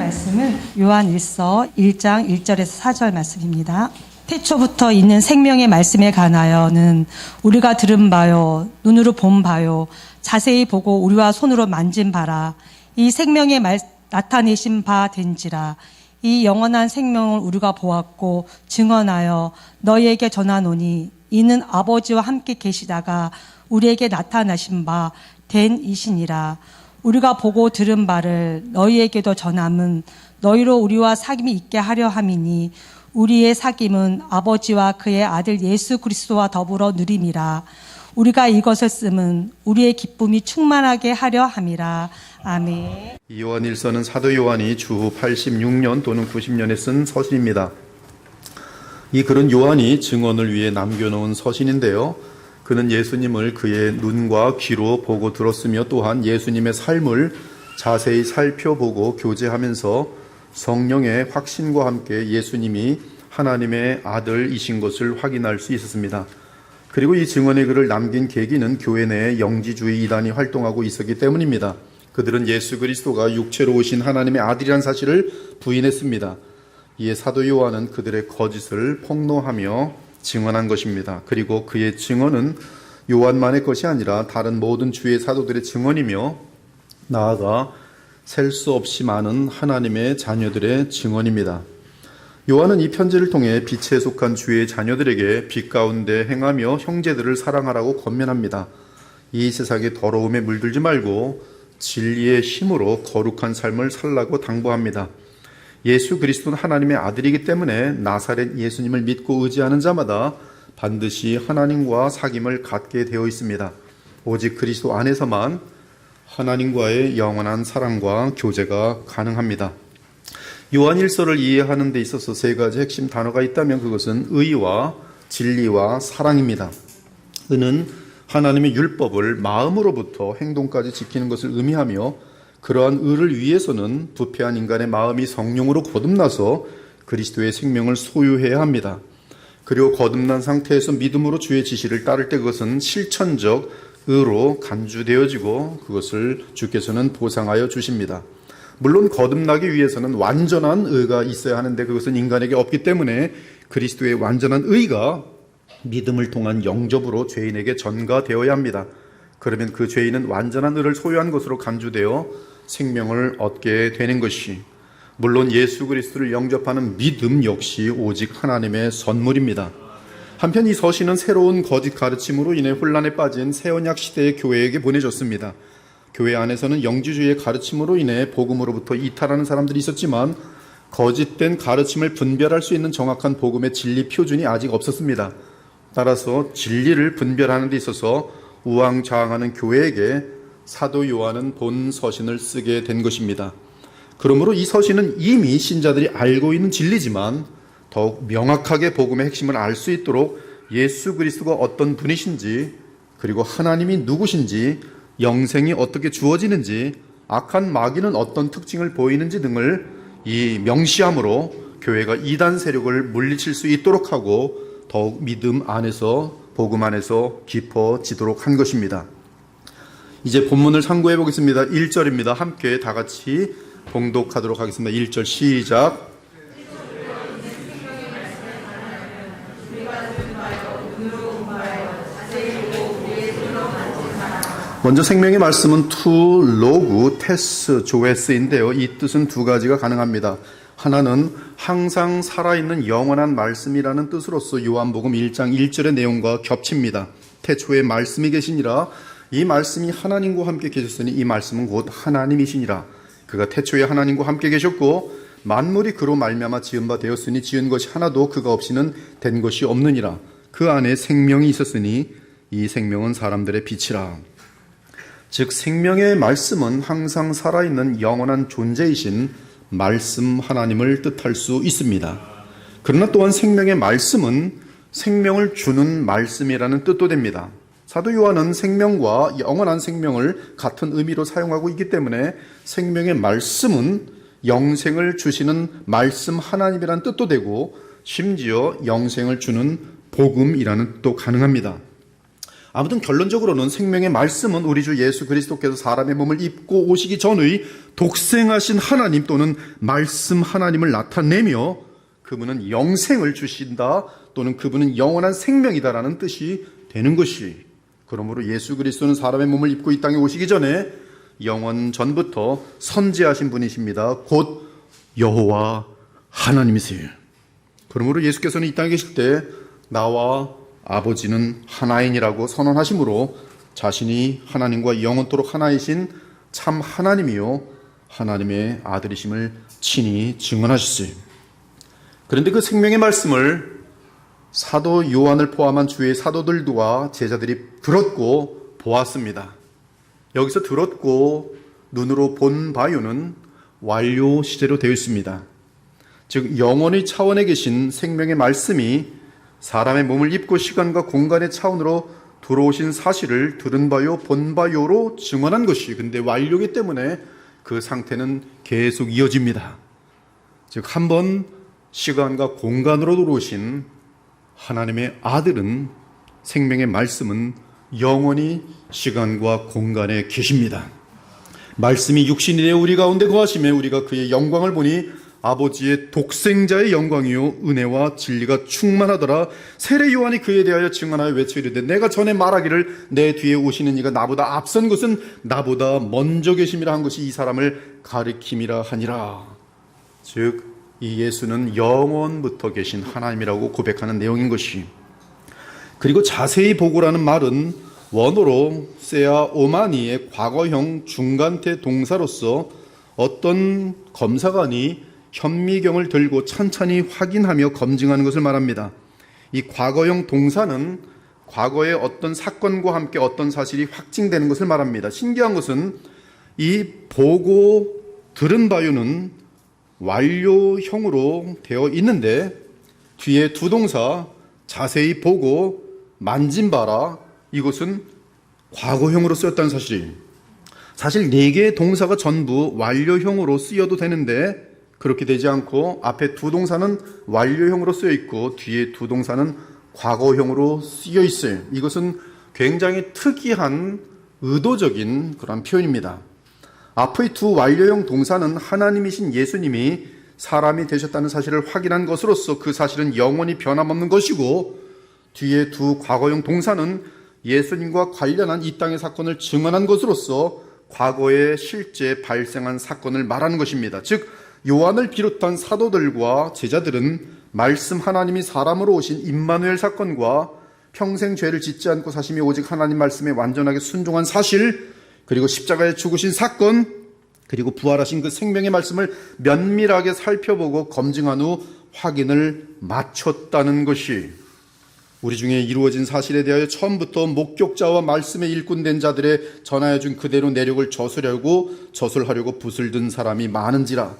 말씀은 요한일서 1장 1절에서 4절 말씀입니다. 태초부터 있는 생명의 말씀에 관하여는 우리가 들은 바요, 눈으로 본 바요, 자세히 보고 우리와 손으로 만진 바라. 이 생명의 나타내신 바 된지라. 이 영원한 생명을 우리가 보았고 증언하여 너희에게 전하노니 이는 아버지와 함께 계시다가 우리에게 나타나신 바 된 이시니라. 우리가 보고 들은 바를 너희에게도 전함은 너희로 우리와 사귐이 있게 하려 함이니 우리의 사귐은 아버지와 그의 아들 예수 그리스도와 더불어 누림이라. 우리가 이것을 쓰면 우리의 기쁨이 충만하게 하려 함이라. 아멘. 요한일서는 사도 요한이 주 86년 또는 90년에 쓴 서신입니다. 이 글은 요한이 증언을 위해 남겨놓은 서신인데요. 그는 예수님을 그의 눈과 귀로 보고 들었으며 또한 예수님의 삶을 자세히 살펴보고 교제하면서 성령의 확신과 함께 예수님이 하나님의 아들이신 것을 확인할 수 있었습니다. 그리고 이 증언의 글을 남긴 계기는 교회 내에 영지주의 이단이 활동하고 있었기 때문입니다. 그들은 예수 그리스도가 육체로 오신 하나님의 아들이라는 사실을 부인했습니다. 이에 사도 요한은 그들의 거짓을 폭로하며 증언한 것입니다. 그리고 그의 증언은 요한만의 것이 아니라 다른 모든 주의 사도들의 증언이며 나아가 셀 수 없이 많은 하나님의 자녀들의 증언입니다. 요한은 이 편지를 통해 빛에 속한 주의 자녀들에게 빛 가운데 행하며 형제들을 사랑하라고 권면합니다. 이 세상의 더러움에 물들지 말고 진리의 힘으로 거룩한 삶을 살라고 당부합니다. 예수 그리스도는 하나님의 아들이기 때문에 나사렛 예수님을 믿고 의지하는 자마다 반드시 하나님과 사귐을 갖게 되어 있습니다. 오직 그리스도 안에서만 하나님과의 영원한 사랑과 교제가 가능합니다. 요한일서를 이해하는 데 있어서 세 가지 핵심 단어가 있다면 그것은 의와 진리와 사랑입니다. 의는 하나님의 율법을 마음으로부터 행동까지 지키는 것을 의미하며 그러한 의를 위해서는 부패한 인간의 마음이 성령으로 거듭나서 그리스도의 생명을 소유해야 합니다. 그리고 거듭난 상태에서 믿음으로 주의 지시를 따를 때 그것은 실천적 의로 간주되어지고 그것을 주께서는 보상하여 주십니다. 물론 거듭나기 위해서는 완전한 의가 있어야 하는데 그것은 인간에게 없기 때문에 그리스도의 완전한 의가 믿음을 통한 영접으로 죄인에게 전가되어야 합니다. 그러면 그 죄인은 완전한 의를 소유한 것으로 간주되어 생명을 얻게 되는 것이, 물론 예수 그리스도를 영접하는 믿음 역시 오직 하나님의 선물입니다. 한편 이 서신은 새로운 거짓 가르침으로 인해 혼란에 빠진 새언약 시대의 교회에게 보내졌습니다. 교회 안에서는 영지주의의 가르침으로 인해 복음으로부터 이탈하는 사람들이 있었지만 거짓된 가르침을 분별할 수 있는 정확한 복음의 진리 표준이 아직 없었습니다. 따라서 진리를 분별하는 데 있어서 우왕좌왕하는 교회에게 사도 요한은 본 서신을 쓰게 된 것입니다. 그러므로 이 서신은 이미 신자들이 알고 있는 진리지만 더욱 명확하게 복음의 핵심을 알 수 있도록 예수 그리스도가 어떤 분이신지, 그리고 하나님이 누구신지, 영생이 어떻게 주어지는지, 악한 마귀는 어떤 특징을 보이는지 등을 이 명시함으로 교회가 이단 세력을 물리칠 수 있도록 하고 더욱 믿음 안에서, 복음 안에서 깊어지도록 한 것입니다. 이제 본문을 상고해 보겠습니다. 1절입니다. 함께 다 같이 봉독하도록 하겠습니다. 1절 시작. 먼저 생명의 말씀은 투, 로그, 테스, 조에스인데요. 이 뜻은 두 가지가 가능합니다. 하나는 항상 살아있는 영원한 말씀이라는 뜻으로서 요한복음 1장 1절의 내용과 겹칩니다. 태초에 말씀이 계시니라. 이 말씀이 하나님과 함께 계셨으니 이 말씀은 곧 하나님이시니라. 그가 태초에 하나님과 함께 계셨고 만물이 그로 말미암아 지은 바 되었으니 지은 것이 하나도 그가 없이는 된 것이 없느니라. 그 안에 생명이 있었으니 이 생명은 사람들의 빛이라. 즉 생명의 말씀은 항상 살아있는 영원한 존재이신 말씀 하나님을 뜻할 수 있습니다. 그러나 또한 생명의 말씀은 생명을 주는 말씀이라는 뜻도 됩니다. 사도 요한은 생명과 영원한 생명을 같은 의미로 사용하고 있기 때문에 생명의 말씀은 영생을 주시는 말씀 하나님이라는 뜻도 되고 심지어 영생을 주는 복음이라는 뜻도 가능합니다. 아무튼 결론적으로는 생명의 말씀은 우리 주 예수 그리스도께서 사람의 몸을 입고 오시기 전의 독생하신 하나님 또는 말씀 하나님을 나타내며 그분은 영생을 주신다 또는 그분은 영원한 생명이다라는 뜻이 되는 것이, 그러므로 예수 그리스도는 사람의 몸을 입고 이 땅에 오시기 전에 영원 전부터 선지하신 분이십니다. 곧 여호와 하나님이세요. 그러므로 예수께서는 이 땅에 계실 때 나와 아버지는 하나인이라고 선언하심으로 자신이 하나님과 영원토록 하나이신 참 하나님이요 하나님의 아들이심을 친히 증언하셨어요. 그런데 그 생명의 말씀을 사도 요한을 포함한 주의 사도들과 제자들이 들었고 보았습니다. 여기서 들었고 눈으로 본 바요는 완료 시제로 되어 있습니다. 즉 영원의 차원에 계신 생명의 말씀이 사람의 몸을 입고 시간과 공간의 차원으로 들어오신 사실을 들은 바요, 본 바요로 증언한 것이, 근데 완료이기 때문에 그 상태는 계속 이어집니다. 즉 한 번 시간과 공간으로 들어오신 하나님의 아들은, 생명의 말씀은 영원히 시간과 공간에 계십니다. 말씀이 육신이 되어 우리 가운데 거하심에 우리가 그의 영광을 보니 아버지의 독생자의 영광이요 은혜와 진리가 충만하더라. 세례 요한이 그에 대하여 증언하여 외쳐 이르되 내가 전에 말하기를 내 뒤에 오시는 이가 나보다 앞선 것은 나보다 먼저 계심이라 한 것이 이 사람을 가리킴이라 하니라. 즉 이 예수는 영원부터 계신 하나님이라고 고백하는 내용인 것이, 그리고 자세히 보고라는 말은 원어로 세아 오마니의 과거형 중간태 동사로서 어떤 검사관이 현미경을 들고 천천히 확인하며 검증하는 것을 말합니다. 이 과거형 동사는 과거의 어떤 사건과 함께 어떤 사실이 확증되는 것을 말합니다. 신기한 것은 이 보고 들은 바요는 완료형으로 되어 있는데 뒤에 두 동사 자세히 보고 만진 바라, 이것은 과거형으로 쓰였다는 사실이, 사실 4개의 동사가 전부 완료형으로 쓰여도 되는데 그렇게 되지 않고 앞에 두 동사는 완료형으로 쓰여 있고 뒤에 두 동사는 과거형으로 쓰여 있어요. 이것은 굉장히 특이한 의도적인 그런 표현입니다. 앞의 두 완료형 동사는 하나님이신 예수님이 사람이 되셨다는 사실을 확인한 것으로서 그 사실은 영원히 변함없는 것이고, 뒤에 두 과거형 동사는 예수님과 관련한 이 땅의 사건을 증언한 것으로서 과거에 실제 발생한 사건을 말하는 것입니다. 즉 요한을 비롯한 사도들과 제자들은 말씀 하나님이 사람으로 오신 임마누엘 사건과 평생 죄를 짓지 않고 사심이 오직 하나님 말씀에 완전하게 순종한 사실, 그리고 십자가에 죽으신 사건, 그리고 부활하신 그 생명의 말씀을 면밀하게 살펴보고 검증한 후 확인을 마쳤다는 것이, 우리 중에 이루어진 사실에 대하여 처음부터 목격자와 말씀에 일꾼된 자들의 전하여 준 그대로 내력을 저술하려고 붓을 든 사람이 많은지라.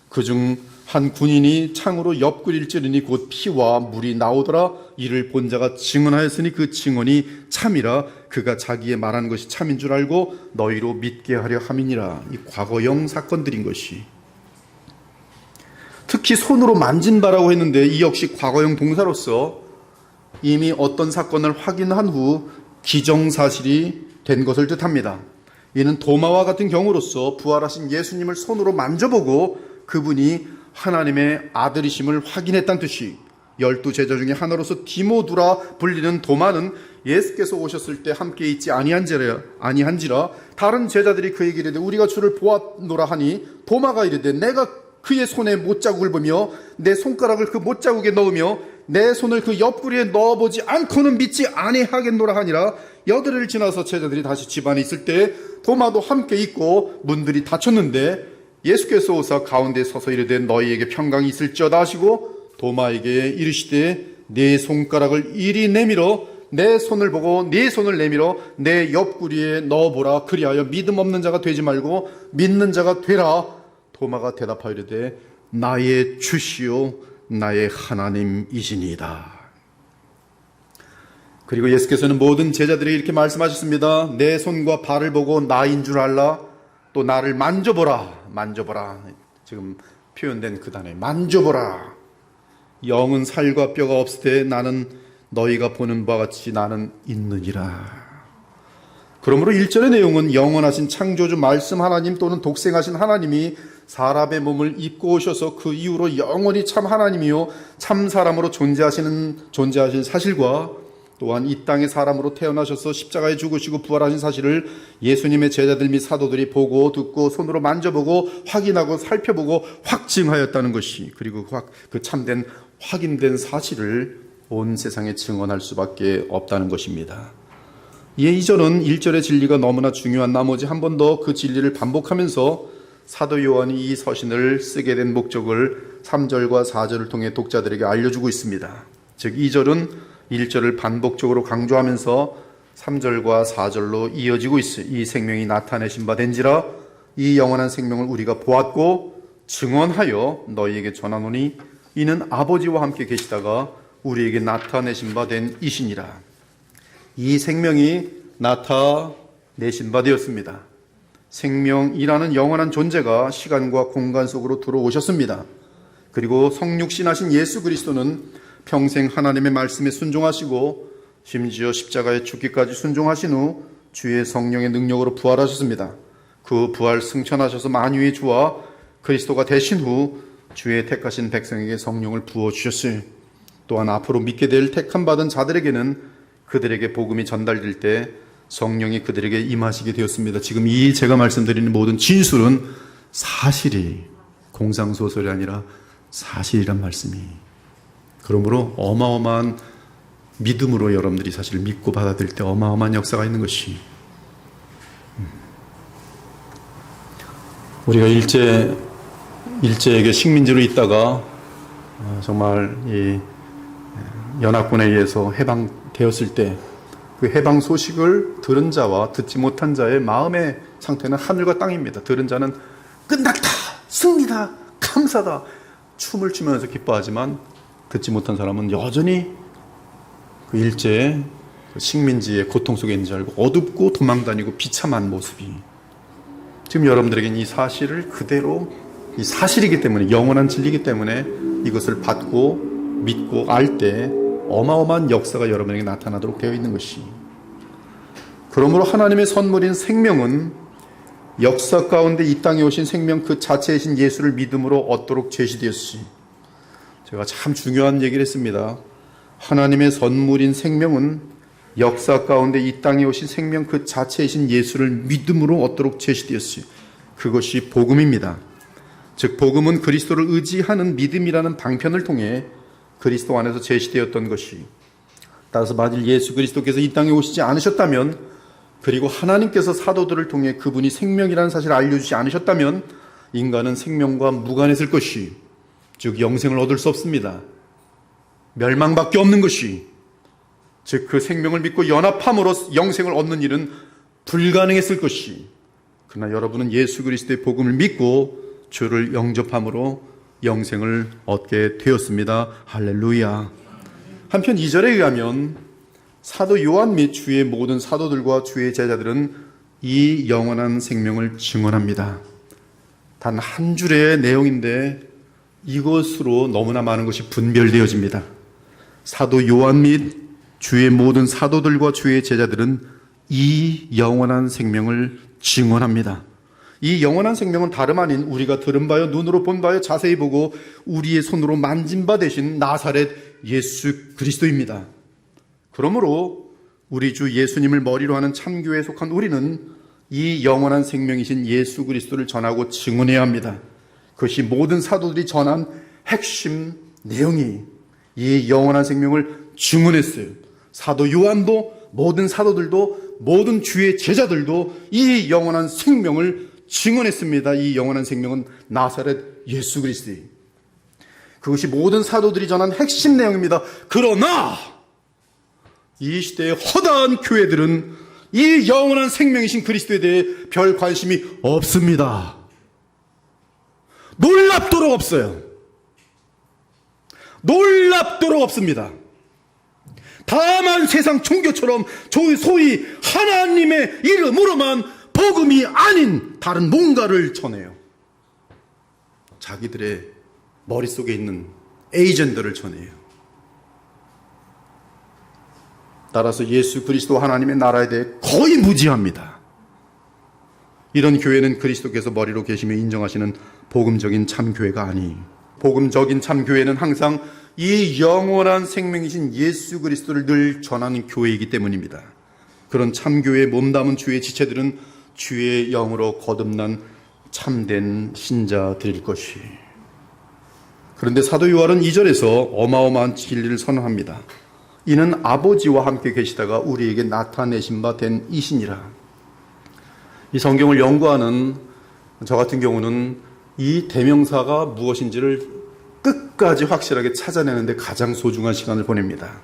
그중 한 군인이 창으로 옆구리를 찌르니 곧 피와 물이 나오더라. 이를 본 자가 증언하였으니 그 증언이 참이라. 그가 자기의 말하는 것이 참인 줄 알고 너희로 믿게 하려 함이니라. 이 과거형 사건들인 것이, 특히 손으로 만진 바라고 했는데 이 역시 과거형 동사로서 이미 어떤 사건을 확인한 후 기정사실이 된 것을 뜻합니다. 이는 도마와 같은 경우로서 부활하신 예수님을 손으로 만져보고 그분이 하나님의 아들이심을 확인했다는 뜻이, 12 제자 중에 하나로서 디모두라 불리는 도마는 예수께서 오셨을 때 함께 있지 아니한지라 다른 제자들이 그에게 이르되 우리가 주를 보았노라 하니, 도마가 이르되 내가 그의 손에 못자국을 보며 내 손가락을 그 못자국에 넣으며 내 손을 그 옆구리에 넣어보지 않고는 믿지 아니하겠노라 하니라. 여드레를 지나서 제자들이 다시 집안에 있을 때 도마도 함께 있고 문들이 닫혔는데 예수께서 오사 가운데 서서 이르되 너희에게 평강이 있을지어다 하시고 도마에게 이르시되 네 손가락을 이리 내밀어 내 손을 보고 네 손을 내밀어 내 옆구리에 넣어보라. 그리하여 믿음 없는 자가 되지 말고 믿는 자가 되라. 도마가 대답하여 이르되 나의 주시오 나의 하나님이시니이다. 그리고 예수께서는 모든 제자들에게 이렇게 말씀하셨습니다. 내 손과 발을 보고 나인 줄 알라. 또 나를 만져보라. 지금 표현된 그 단어에 만져보라. 영은 살과 뼈가 없을 때 나는 너희가 보는 바와 같이 나는 있느니라. 그러므로 1절의 내용은 영원하신 창조주 말씀 하나님 또는 독생하신 하나님이 사람의 몸을 입고 오셔서 그 이후로 영원히 참 하나님이요 참 사람으로 존재하신 사실과 또한 이 땅에 사람으로 태어나셔서 십자가에 죽으시고 부활하신 사실을 예수님의 제자들 및 사도들이 보고 듣고 손으로 만져보고 확인하고 살펴보고 확증하였다는 것이, 그리고 그 참된 확인된 사실을 온 세상에 증언할 수밖에 없다는 것입니다. 이에 2절은 1절의 진리가 너무나 중요한 나머지 한 번 더 그 진리를 반복하면서 사도 요한이 이 서신을 쓰게 된 목적을 3절과 4절을 통해 독자들에게 알려주고 있습니다. 즉 2절은 1절을 반복적으로 강조하면서 3절과 4절로 이어지고 있어요. 이 생명이 나타내신 바 된지라 이 영원한 생명을 우리가 보았고 증언하여 너희에게 전하노니 이는 아버지와 함께 계시다가 우리에게 나타내신 바 된 이시니라. 이 생명이 나타내신 바 되었습니다. 생명이라는 영원한 존재가 시간과 공간 속으로 들어오셨습니다. 그리고 성육신하신 예수 그리스도는 평생 하나님의 말씀에 순종하시고 심지어 십자가에 죽기까지 순종하신 후 주의 성령의 능력으로 부활하셨습니다. 그 부활 승천하셔서 만유의 주와 그리스도가 되신 후 주의 택하신 백성에게 성령을 부어주셨어요. 또한 앞으로 믿게 될 택함 받은 자들에게는 그들에게 복음이 전달될 때 성령이 그들에게 임하시게 되었습니다. 지금 이 제가 말씀드리는 모든 진술은 사실이 공상소설이 아니라 사실이란 말씀이. 그러므로 어마어마한 믿음으로 여러분들이 사실 믿고 받아들일 때 어마어마한 역사가 있는 것이, 우리가 일제에게 식민지로 있다가 정말 이 연합군에 의해서 해방되었을 때 그 해방 소식을 들은 자와 듣지 못한 자의 마음의 상태는 하늘과 땅입니다. 들은 자는 끝났다, 승리다, 감사다, 춤을 추면서 기뻐하지만 듣지 못한 사람은 여전히 그 일제의 식민지의 고통 속에 있는 줄 알고 어둡고 도망다니고 비참한 모습이, 지금 여러분들에게는 이 사실을 그대로, 이 사실이기 때문에, 영원한 진리이기 때문에 이것을 받고 믿고 알 때 어마어마한 역사가 여러분에게 나타나도록 되어 있는 것이. 그러므로 하나님의 선물인 생명은 역사 가운데 이 땅에 오신 생명 그 자체이신 예수를 믿음으로 얻도록 제시되었으니, 제가 참 중요한 얘기를 했습니다. 하나님의 선물인 생명은 역사 가운데 이 땅에 오신 생명 그 자체이신 예수를 믿음으로 얻도록 제시되었으니 그것이 복음입니다. 즉 복음은 그리스도를 의지하는 믿음이라는 방편을 통해 그리스도 안에서 제시되었던 것이, 따라서 만일 예수 그리스도께서 이 땅에 오시지 않으셨다면, 그리고 하나님께서 사도들을 통해 그분이 생명이라는 사실을 알려주지 않으셨다면 인간은 생명과 무관했을 것이, 즉 영생을 얻을 수 없습니다. 멸망밖에 없는 것이, 즉 그 생명을 믿고 연합함으로 영생을 얻는 일은 불가능했을 것이. 그러나 여러분은 예수 그리스도의 복음을 믿고 주를 영접함으로 영생을 얻게 되었습니다. 할렐루야. 한편 2절에 의하면 사도 요한 및 주의 모든 사도들과 주의 제자들은 이 영원한 생명을 증언합니다. 단 한 줄의 내용인데 이것으로 너무나 많은 것이 분별되어집니다. 사도 요한 및 주의 모든 사도들과 주의 제자들은 이 영원한 생명을 증언합니다. 이 영원한 생명은 다름 아닌 우리가 들은 바요, 눈으로 본 바요, 자세히 보고 우리의 손으로 만진 바 되신 나사렛 예수 그리스도입니다. 그러므로 우리 주 예수님을 머리로 하는 참교회에 속한 우리는 이 영원한 생명이신 예수 그리스도를 전하고 증언해야 합니다. 그것이 모든 사도들이 전한 핵심 내용이 이 영원한 생명을 증언했어요. 사도 요한도, 모든 사도들도, 모든 주의 제자들도 이 영원한 생명을 증언했습니다. 이 영원한 생명은 나사렛 예수 그리스도예요. 그것이 모든 사도들이 전한 핵심 내용입니다. 그러나 이 시대의 허다한 교회들은 이 영원한 생명이신 그리스도에 대해 별 관심이 없습니다. 놀랍도록 없어요. 놀랍도록 없습니다. 다만 세상 종교처럼 소위 하나님의 이름으로만 복음이 아닌 다른 뭔가를 전해요. 자기들의 머릿속에 있는 에이전더를 전해요. 따라서 예수 그리스도 하나님의 나라에 대해 거의 무지합니다. 이런 교회는 그리스도께서 머리로 계시며 인정하시는 복음적인 참교회가 아니, 복음적인 참교회는 항상 이 영원한 생명이신 예수 그리스도를 늘 전하는 교회이기 때문입니다. 그런 참교회에 몸담은 주의 지체들은 주의 영으로 거듭난 참된 신자들일 것이. 그런데 사도 요한은 2절에서 어마어마한 진리를 선언합니다. 이는 아버지와 함께 계시다가 우리에게 나타내신 바 된 이시니라. 이 성경을 연구하는 저 같은 경우는 이 대명사가 무엇인지를 끝까지 확실하게 찾아내는데 가장 소중한 시간을 보냅니다.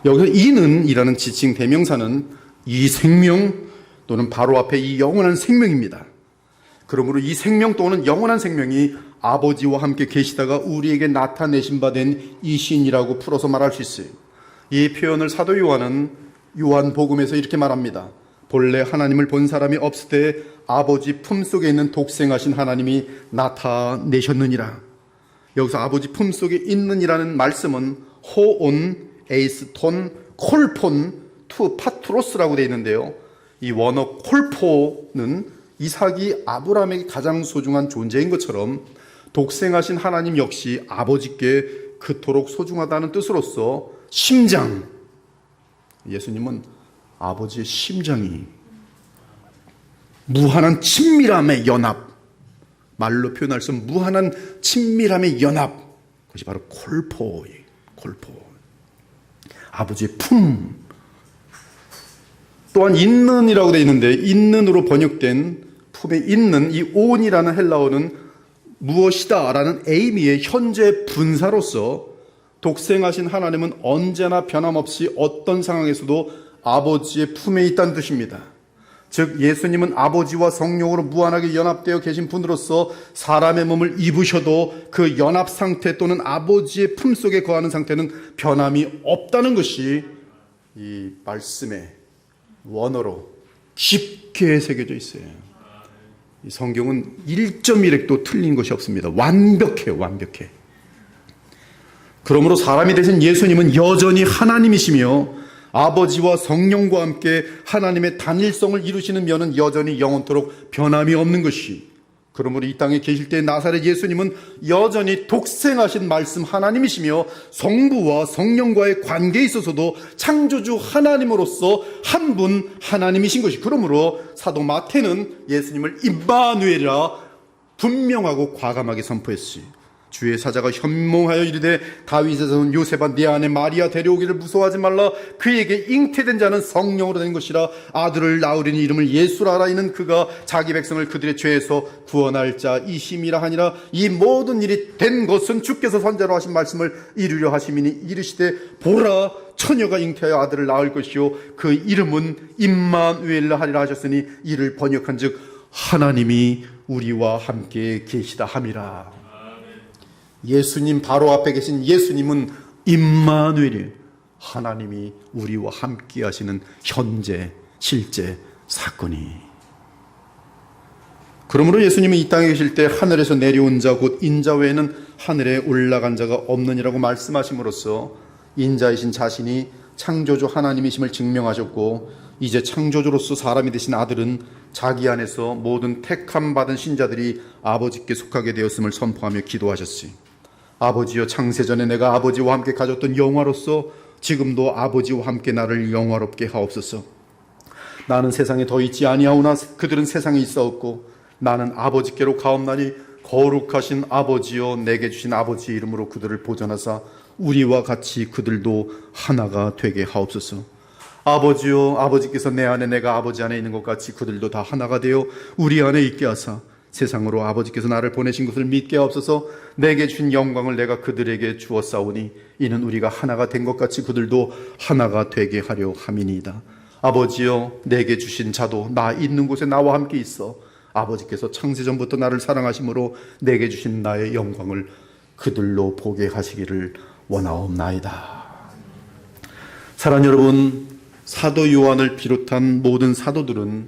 여기서 이는 이라는 지칭 대명사는 이 생명 또는 바로 앞에 이 영원한 생명입니다. 그러므로 이 생명 또는 영원한 생명이 아버지와 함께 계시다가 우리에게 나타내신 바 된 이신이라고 풀어서 말할 수 있어요. 이 표현을 사도 요한은 요한복음에서 이렇게 말합니다. 본래 하나님을 본 사람이 없을 때 아버지 품속에 있는 독생하신 하나님이 나타내셨느니라. 여기서 아버지 품속에 있는이라는 말씀은 호온, 에이스톤, 콜폰, 투 파트로스라고 되어 있는데요. 이 원어 콜포는 이삭이 아브라함에게 가장 소중한 존재인 것처럼 독생하신 하나님 역시 아버지께 그토록 소중하다는 뜻으로서 심장, 예수님은 아버지의 심장이 무한한 친밀함의 연합, 말로 표현할 수 없는 무한한 친밀함의 연합, 그것이 바로 콜포예요. 콜포, 아버지의 품. 또한 있는이라고 되어 있는데 있는으로 번역된 품에 있는 이 온이라는 헬라어는 무엇이다 라는 의미의 현재 분사로서 독생하신 하나님은 언제나 변함없이 어떤 상황에서도 아버지의 품에 있다는 뜻입니다. 즉 예수님은 아버지와 성령으로 무한하게 연합되어 계신 분으로서 사람의 몸을 입으셔도 그 연합 상태 또는 아버지의 품속에 거하는 상태는 변함이 없다는 것이 이 말씀의 원어로 깊게 새겨져 있어요. 이 성경은 1.1획도 틀린 것이 없습니다. 완벽해요. 완벽해. 그러므로 사람이 되신 예수님은 여전히 하나님이시며 아버지와 성령과 함께 하나님의 단일성을 이루시는 면은 여전히 영원토록 변함이 없는 것이. 그러므로 이 땅에 계실 때 나사렛 예수님은 여전히 독생하신 말씀 하나님이시며 성부와 성령과의 관계에 있어서도 창조주 하나님으로서 한 분 하나님이신 것이. 그러므로 사도 마태는 예수님을 임마누엘이라 분명하고 과감하게 선포했어요. 주의 사자가 현몽하여 이르되 다윗에서 온 요셉아 네 아내 마리아 데려오기를 무서워하지 말라. 그에게 잉태된 자는 성령으로 된 것이라. 아들을 낳으리니 이름을 예수라 하라. 이는 그가 자기 백성을 그들의 죄에서 구원할 자이심이라 하니라. 이 모든 일이 된 것은 주께서 선자로 하신 말씀을 이루려 하심이니 이르시되 보라 처녀가 잉태하여 아들을 낳을 것이요 그 이름은 임마누엘라 하리라 하셨으니 이를 번역한즉 하나님이 우리와 함께 계시다 함이라. 예수님 바로 앞에 계신 예수님은 임마누엘이에요. 하나님이 우리와 함께 하시는 현재 실제 사건이. 그러므로 예수님은 이 땅에 계실 때 하늘에서 내려온 자 곧 인자 외에는 하늘에 올라간 자가 없느니라고 말씀하심으로써 인자이신 자신이 창조주 하나님이심을 증명하셨고 이제 창조주로서 사람이 되신 아들은 자기 안에서 모든 택함 받은 신자들이 아버지께 속하게 되었음을 선포하며 기도하셨어요. 아버지여 창세전에 내가 아버지와 함께 가졌던 영화로서 지금도 아버지와 함께 나를 영화롭게 하옵소서. 나는 세상에 더 있지 아니하오나 그들은 세상에 있사옵고 나는 아버지께로 가옵나니 거룩하신 아버지여 내게 주신 아버지의 이름으로 그들을 보존하사 우리와 같이 그들도 하나가 되게 하옵소서. 아버지여 아버지께서 내 안에 내가 아버지 안에 있는 것 같이 그들도 다 하나가 되어 우리 안에 있게 하사 세상으로 아버지께서 나를 보내신 것을 믿게 하옵소서. 내게 주신 영광을 내가 그들에게 주었사오니 이는 우리가 하나가 된 것 같이 그들도 하나가 되게 하려 함이니이다. 아버지여 내게 주신 자도 나 있는 곳에 나와 함께 있어 아버지께서 창세전부터 나를 사랑하심으로 내게 주신 나의 영광을 그들로 보게 하시기를 원하옵나이다. 사랑하는 여러분, 사도 요한을 비롯한 모든 사도들은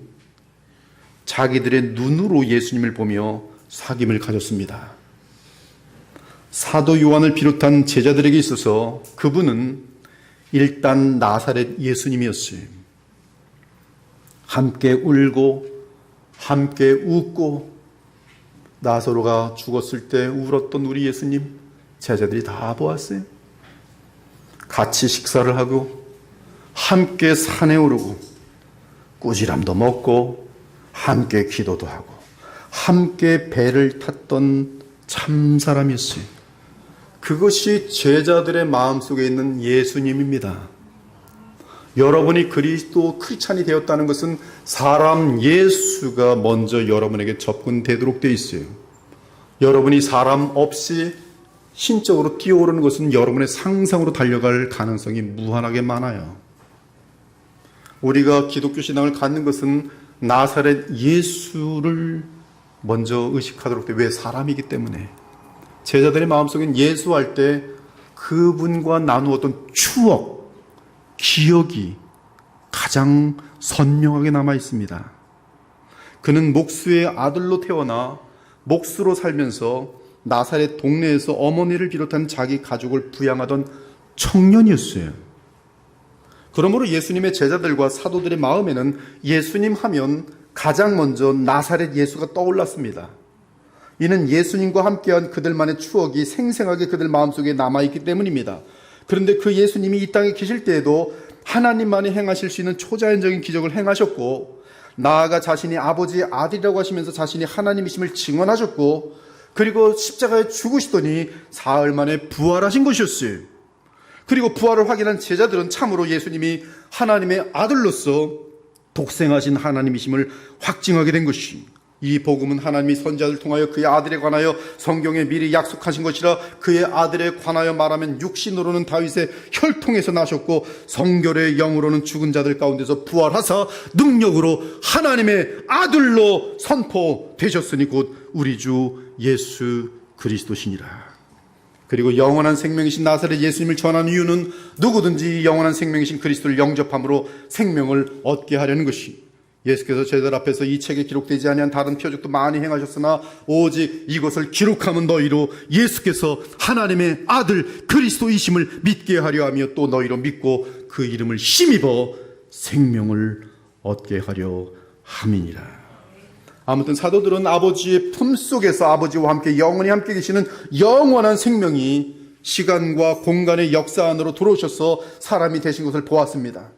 자기들의 눈으로 예수님을 보며 사귐을 가졌습니다. 사도 요한을 비롯한 제자들에게 있어서 그분은 일단 나사렛 예수님이었어요. 함께 울고 함께 웃고 나사로가 죽었을 때 울었던 우리 예수님 제자들이 다 보았어요. 같이 식사를 하고 함께 산에 오르고 꾸지람도 먹고 함께 기도도 하고 함께 배를 탔던 참 사람이었어요. 그것이 제자들의 마음속에 있는 예수님입니다. 여러분이 그리스도 크리스찬이 되었다는 것은 사람 예수가 먼저 여러분에게 접근되도록 되어 있어요. 여러분이 사람 없이 신적으로 뛰어오르는 것은 여러분의 상상으로 달려갈 가능성이 무한하게 많아요. 우리가 기독교 신앙을 갖는 것은 나사렛 예수를 먼저 의식하도록 돼. 왜? 사람이기 때문에. 제자들의 마음속엔 예수할 때 그분과 나누었던 추억, 기억이 가장 선명하게 남아 있습니다. 그는 목수의 아들로 태어나 목수로 살면서 나사렛 동네에서 어머니를 비롯한 자기 가족을 부양하던 청년이었어요. 그러므로 예수님의 제자들과 사도들의 마음에는 예수님 하면 가장 먼저 나사렛 예수가 떠올랐습니다. 이는 예수님과 함께한 그들만의 추억이 생생하게 그들 마음속에 남아있기 때문입니다. 그런데 그 예수님이 이 땅에 계실 때에도 하나님만이 행하실 수 있는 초자연적인 기적을 행하셨고, 나아가 자신이 아버지의 아들이라고 하시면서 자신이 하나님이심을 증언하셨고, 그리고 십자가에 죽으시더니 사흘 만에 부활하신 것이었어요. 그리고 부활을 확인한 제자들은 참으로 예수님이 하나님의 아들로서 독생하신 하나님이심을 확증하게 된 것이, 이 복음은 하나님이 선지자를 통하여 그의 아들에 관하여 성경에 미리 약속하신 것이라. 그의 아들에 관하여 말하면 육신으로는 다윗의 혈통에서 나셨고 성결의 영으로는 죽은 자들 가운데서 부활하사 능력으로 하나님의 아들로 선포되셨으니 곧 우리 주 예수 그리스도시니라. 그리고 영원한 생명이신 나사렛 예수님을 전하는 이유는 누구든지 영원한 생명이신 그리스도를 영접함으로 생명을 얻게 하려는 것이, 예수께서 제자들 앞에서 이 책에 기록되지 아니한 다른 표적도 많이 행하셨으나 오직 이것을 기록함은 너희로 예수께서 하나님의 아들 그리스도이심을 믿게 하려 하며 또 너희로 믿고 그 이름을 힘입어 생명을 얻게 하려 함이니라. 아무튼 사도들은 아버지의 품속에서 아버지와 함께 영원히 함께 계시는 영원한 생명이 시간과 공간의 역사 안으로 들어오셔서 사람이 되신 것을 보았습니다.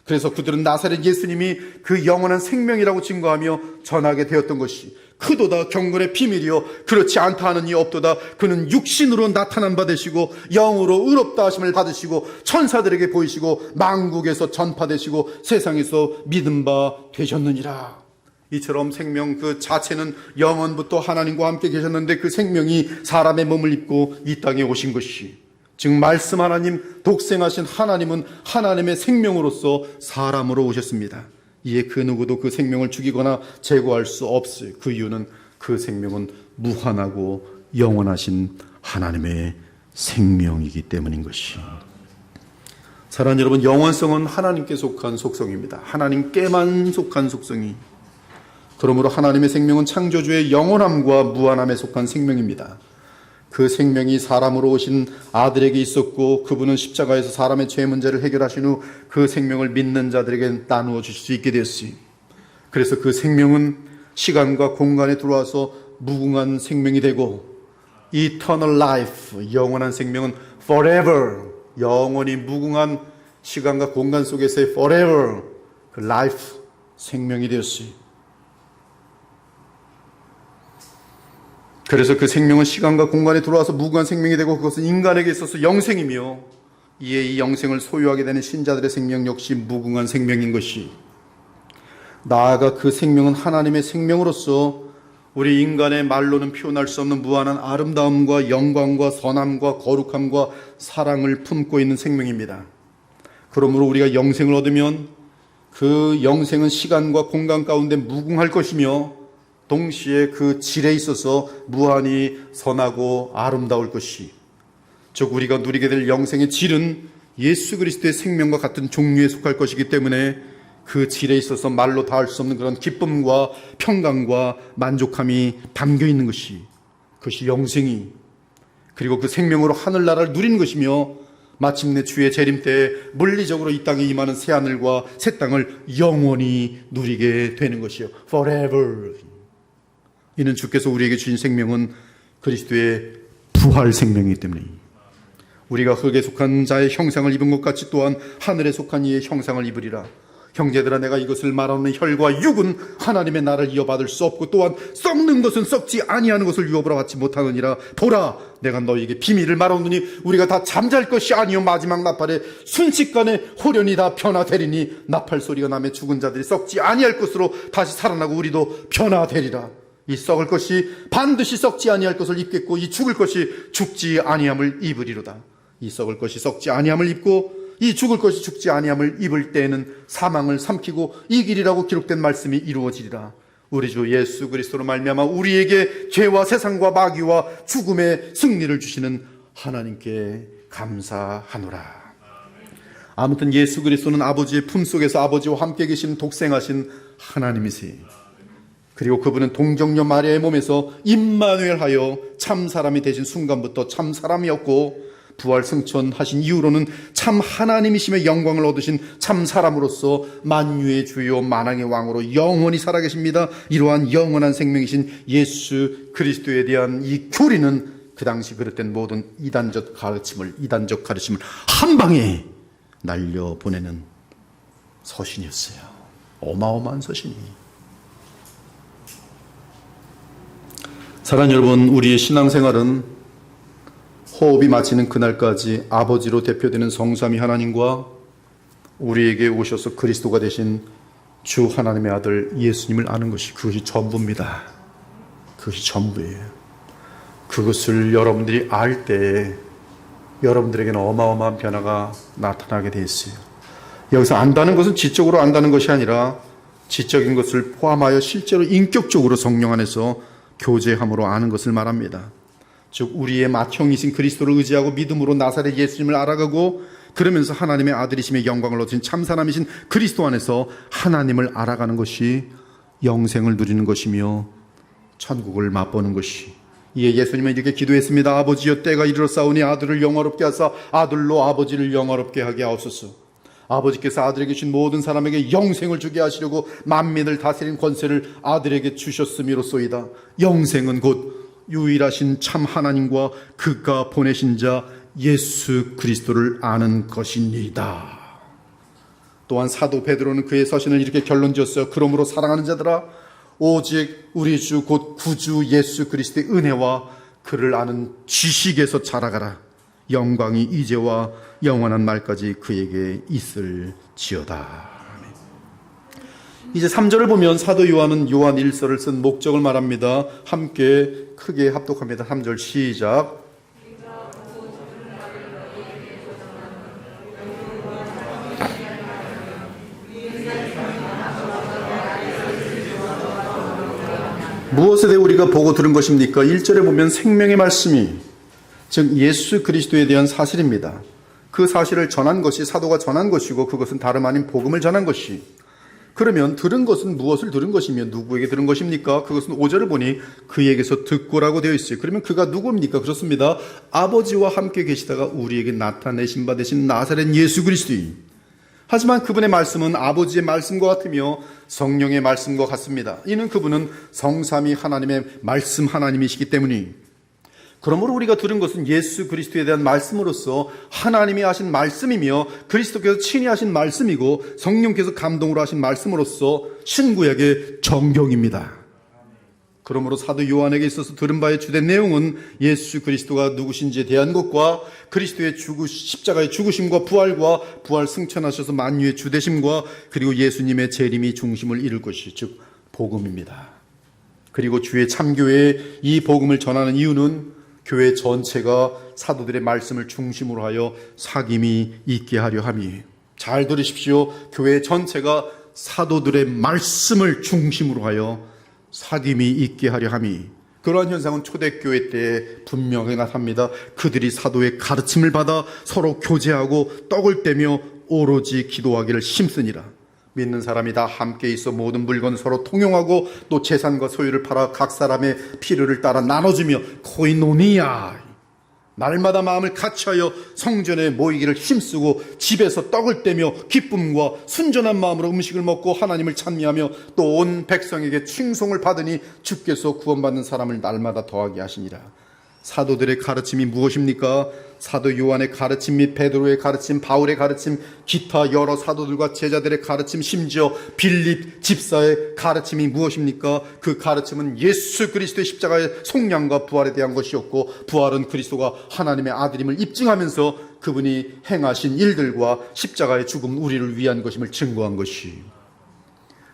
그래서 그들은 나사렛 예수님이 그 영원한 생명이라고 증거하며 전하게 되었던 것이, 크도다 경건의 비밀이요 그렇지 않다 하는 이 없도다. 그는 육신으로 나타난 바 되시고 영으로 의롭다 하심을 받으시고 천사들에게 보이시고 만국에서 전파되시고 세상에서 믿음 바 되셨느니라. 이처럼 생명 그 자체는 영원부터 하나님과 함께 계셨는데 그 생명이 사람의 몸을 입고 이 땅에 오신 것이, 즉 말씀 하나님, 독생하신 하나님은 하나님의 생명으로서 사람으로 오셨습니다. 이에 그 누구도 그 생명을 죽이거나 제거할 수 없어요. 그 이유는 그 생명은 무한하고 영원하신 하나님의 생명이기 때문인 것이. 사랑하는 여러분, 영원성은 하나님께 속한 속성입니다. 하나님께만 속한 속성이. 그러므로 하나님의 생명은 창조주의 영원함과 무한함에 속한 생명입니다. 그 생명이 사람으로 오신 아들에게 있었고, 그분은 십자가에서 사람의 죄 문제를 해결하신 후 그 생명을 믿는 자들에게 나누어 주실 수 있게 되었어요. 그래서 그 생명은 시간과 공간에 들어와서 무궁한 생명이 되고, Eternal Life, 영원한 생명은 Forever, 영원히 무궁한 시간과 공간 속에서의 Forever, 그 Life, 생명이 되었어요. 그래서 그 생명은 시간과 공간에 들어와서 무궁한 생명이 되고, 그것은 인간에게 있어서 영생이며, 이에 이 영생을 소유하게 되는 신자들의 생명 역시 무궁한 생명인 것이, 나아가 그 생명은 하나님의 생명으로서 우리 인간의 말로는 표현할 수 없는 무한한 아름다움과 영광과 선함과 거룩함과 사랑을 품고 있는 생명입니다. 그러므로 우리가 영생을 얻으면 그 영생은 시간과 공간 가운데 무궁할 것이며, 동시에 그 질에 있어서 무한히 선하고 아름다울 것이, 즉 우리가 누리게 될 영생의 질은 예수 그리스도의 생명과 같은 종류에 속할 것이기 때문에 그 질에 있어서 말로 닿을 수 없는 그런 기쁨과 평강과 만족함이 담겨 있는 것이, 그것이 영생이, 그리고 그 생명으로 하늘나라를 누리는 것이며, 마침내 주의 재림 때에 물리적으로 이 땅에 임하는 새하늘과 새 땅을 영원히 누리게 되는 것이요. Forever. 이는 주께서 우리에게 주신 생명은 그리스도의 부활 생명이기 때문에 우리가 흙에 속한 자의 형상을 입은 것 같이 또한 하늘에 속한 이의 형상을 입으리라. 형제들아, 내가 이것을 말하는 혈과 육은 하나님의 나를 이어받을 수 없고 또한 썩는 것은 썩지 아니하는 것을 유업으로 받지 못하느니라. 보라, 내가 너희에게 비밀을 말하노니 우리가 다 잠잘 것이 아니요 마지막 나팔에 순식간에 호련히 다 변화되리니 나팔 소리가 나며 죽은 자들이 썩지 아니할 것으로 다시 살아나고 우리도 변화되리라. 이 썩을 것이 반드시 썩지 아니할 것을 입겠고 이 죽을 것이 죽지 아니함을 입으리로다. 이 썩을 것이 썩지 아니함을 입고 이 죽을 것이 죽지 아니함을 입을 때에는 사망을 삼키고 이 길이라고 기록된 말씀이 이루어지리라. 우리 주 예수 그리스도로 말미암아 우리에게 죄와 세상과 마귀와 죽음의 승리를 주시는 하나님께 감사하노라. 아무튼 예수 그리스도는 아버지의 품속에서 아버지와 함께 계신 독생하신 하나님이세요. 그리고 그분은 동정녀 마리아의 몸에서 임마누엘하여 참 사람이 되신 순간부터 참 사람이었고 부활 승천하신 이후로는 참 하나님이시며 영광을 얻으신 참 사람으로서 만유의 주요 만왕의 왕으로 영원히 살아계십니다. 이러한 영원한 생명이신 예수 그리스도에 대한 이 교리는 그 당시 비롯된 모든 이단적 가르침을 한 방에 날려보내는 서신이었어요. 어마어마한 서신이. 사랑하는 여러분, 우리의 신앙생활은 호흡이 마치는 그날까지 아버지로 대표되는 성삼위 하나님과 우리에게 오셔서 그리스도가 되신 주 하나님의 아들 예수님을 아는 것이 그것이 전부입니다. 그것이 전부예요. 그것을 여러분들이 알 때에 여러분들에게는 어마어마한 변화가 나타나게 돼 있어요. 여기서 안다는 것은 지적으로 안다는 것이 아니라 지적인 것을 포함하여 실제로 인격적으로 성령 안에서 교제함으로 아는 것을 말합니다. 즉 우리의 맏형이신 그리스도를 의지하고 믿음으로 나사렛 예수님을 알아가고 그러면서 하나님의 아들이심의 영광을 얻으신 참사람이신 그리스도 안에서 하나님을 알아가는 것이 영생을 누리는 것이며 천국을 맛보는 것이. 이에 예수님은 이렇게 기도했습니다. 아버지여, 때가 이르렀사오니 아들을 영화롭게 하사 아들로 아버지를 영화롭게 하게 하옵소서. 아버지께서 아들에게 주신 모든 사람에게 영생을 주게 하시려고 만민을 다스린 권세를 아들에게 주셨음이로소이다. 영생은 곧 유일하신 참 하나님과 그가 보내신 자 예수 그리스도를 아는 것입니다. 또한 사도 베드로는 그의 서신을 이렇게 결론지었어요. 그러므로 사랑하는 자들아, 오직 우리 주 곧 구주 예수 그리스도의 은혜와 그를 아는 지식에서 자라가라. 영광이 이제와 영원한 말까지 그에게 있을지어다. 이제 3절을 보면 사도 요한은 요한 1서를 쓴 목적을 말합니다. 함께 크게 합독합니다. 3절 시작. 무엇에 대해 우리가 보고 들은 것입니까? 1절에 보면 생명의 말씀이, 즉 예수 그리스도에 대한 사실입니다. 그 사실을 전한 것이 사도가 전한 것이고 그것은 다름 아닌 복음을 전한 것이. 그러면 들은 것은 무엇을 들은 것이며 누구에게 들은 것입니까? 그것은 5절을 보니 그에게서 듣고라고 되어 있어요. 그러면 그가 누구입니까? 그렇습니다. 아버지와 함께 계시다가 우리에게 나타내신 바 되신 나사렛 예수 그리스도인. 하지만 그분의 말씀은 아버지의 말씀과 같으며 성령의 말씀과 같습니다. 이는 그분은 성삼위 하나님의 말씀 하나님이시기 때문이. 그러므로 우리가 들은 것은 예수 그리스도에 대한 말씀으로서 하나님이 하신 말씀이며 그리스도께서 친히 하신 말씀이고 성령께서 감동으로 하신 말씀으로서 신구약의 정경입니다. 그러므로 사도 요한에게 있어서 들은 바의 주된 내용은 예수 그리스도가 누구신지에 대한 것과 그리스도의 십자가의 죽으심과 부활과 부활 승천하셔서 만유의 주되심과 그리고 예수님의 재림이 중심을 이룰 것이 즉 복음입니다. 그리고 주의 참교회에 이 복음을 전하는 이유는 교회 전체가 사도들의 말씀을 중심으로 하여 사귐이 있게 하려 함이에요. 잘 들으십시오. 교회 전체가 사도들의 말씀을 중심으로 하여 사귐이 있게 하려 함이. 그러한 현상은 초대교회 때에 분명히 나타납니다. 그들이 사도의 가르침을 받아 서로 교제하고 떡을 떼며 오로지 기도하기를 힘쓰니라. 믿는 사람이 다 함께 있어 모든 물건 서로 통용하고 또 재산과 소유를 팔아 각 사람의 필요를 따라 나눠주며 코이노니아, 날마다 마음을 같이하여 성전에 모이기를 힘쓰고 집에서 떡을 떼며 기쁨과 순전한 마음으로 음식을 먹고 하나님을 찬미하며 또 온 백성에게 칭송을 받으니 주께서 구원받는 사람을 날마다 더하게 하시니라. 사도들의 가르침이 무엇입니까? 사도 요한의 가르침 및 베드로의 가르침, 바울의 가르침, 기타 여러 사도들과 제자들의 가르침, 심지어 빌립 집사의 가르침이 무엇입니까? 그 가르침은 예수 그리스도의 십자가의 속량과 부활에 대한 것이었고, 부활은 그리스도가 하나님의 아들임을 입증하면서 그분이 행하신 일들과 십자가의 죽음, 우리를 위한 것임을 증거한 것이,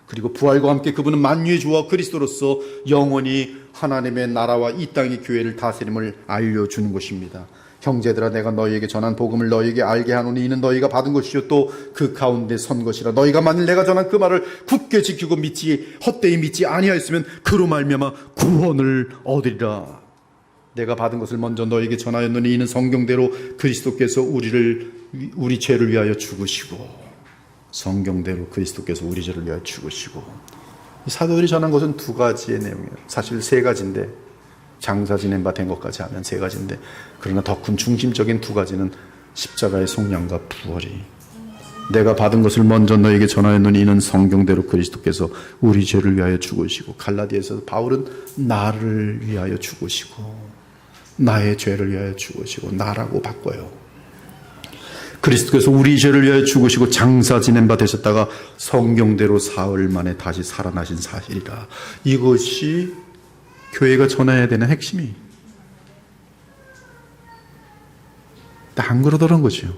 그리고 부활과 함께 그분은 만유의 주와 그리스도로서 영원히 하나님의 나라와 이 땅의 교회를 다스림을 알려주는 것입니다. 형제들아, 내가 너희에게 전한 복음을 너희에게 알게 하노니 이는 너희가 받은 것이요 또 그 가운데 선 것이라. 너희가 만일 내가 전한 그 말을 굳게 지키고 헛되이 믿지 아니하였으면 그로 말미암아 구원을 얻으리라. 내가 받은 것을 먼저 너희에게 전하였노니 이는 성경대로 그리스도께서 우리 죄를 위하여 죽으시고, 성경대로 그리스도께서 우리 죄를 위하여 죽으시고. 사도들이 전한 것은 두 가지의 내용이에요. 사실 세 가지인데, 장사 지낸 바 된 것까지 하면 세 가지인데, 그러나 더 큰 중심적인 두 가지는 십자가의 속량과 부활이, 내가 받은 것을 먼저 너에게 전하였노니 이는 성경대로 그리스도께서 우리 죄를 위하여 죽으시고, 갈라디아에서 바울은 나를 위하여 죽으시고, 나의 죄를 위하여 죽으시고, 나라고 바꿔요. 그리스도께서 우리 죄를 위하여 죽으시고 장사 지낸 바 되셨다가 성경대로 사흘 만에 다시 살아나신 사실이라. 이것이 교회가 전해야 되는 핵심이. 안 그러더란 거죠.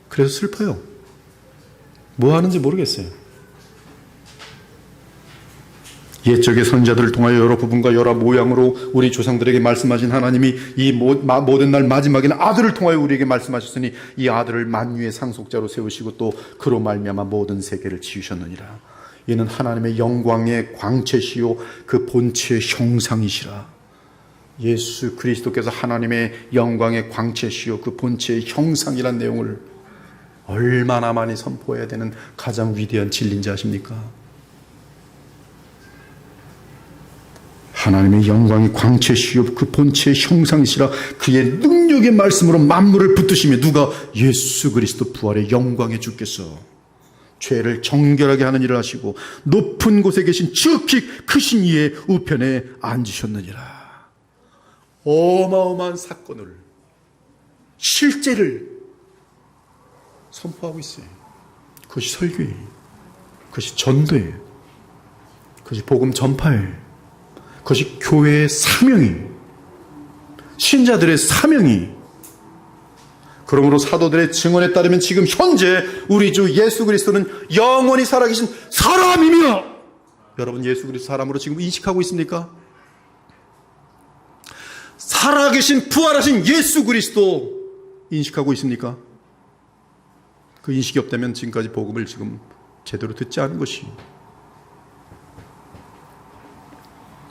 그래서 슬퍼요. 뭐 하는지 모르겠어요. 옛적의 선지자들을 통하여 여러 부분과 여러 모양으로 우리 조상들에게 말씀하신 하나님이 이 모든 날 마지막에는 아들을 통하여 우리에게 말씀하셨으니 이 아들을 만유의 상속자로 세우시고 또 그로 말미암아 모든 세계를 지으셨느니라. 이는 하나님의 영광의 광채시요 그 본체의 형상이시라. 예수 그리스도께서 하나님의 영광의 광채시요 그 본체의 형상이란 내용을 얼마나 많이 선포해야 되는 가장 위대한 진리인지 아십니까? 하나님의 영광이 광채시요 그 본체의 형상이시라. 그의 능력의 말씀으로 만물을 붙드시며, 누가? 예수 그리스도 부활의 영광의 주께서 죄를 정결하게 하는 일을 하시고 높은 곳에 계신 지극히 크신 이의 우편에 앉으셨느니라. 어마어마한 사건을, 실제를 선포하고 있어요. 그것이 설교예요. 그것이 전도예요. 그것이 복음 전파예요. 그것이 교회의 사명이, 신자들의 사명이. 그러므로 사도들의 증언에 따르면 지금 현재 우리 주 예수 그리스도는 영원히 살아계신 사람이며, 여러분 예수 그리스도 사람으로 지금 인식하고 있습니까? 살아계신 부활하신 예수 그리스도 인식하고 있습니까? 그 인식이 없다면 지금까지 복음을 지금 제대로 듣지 않은 것이.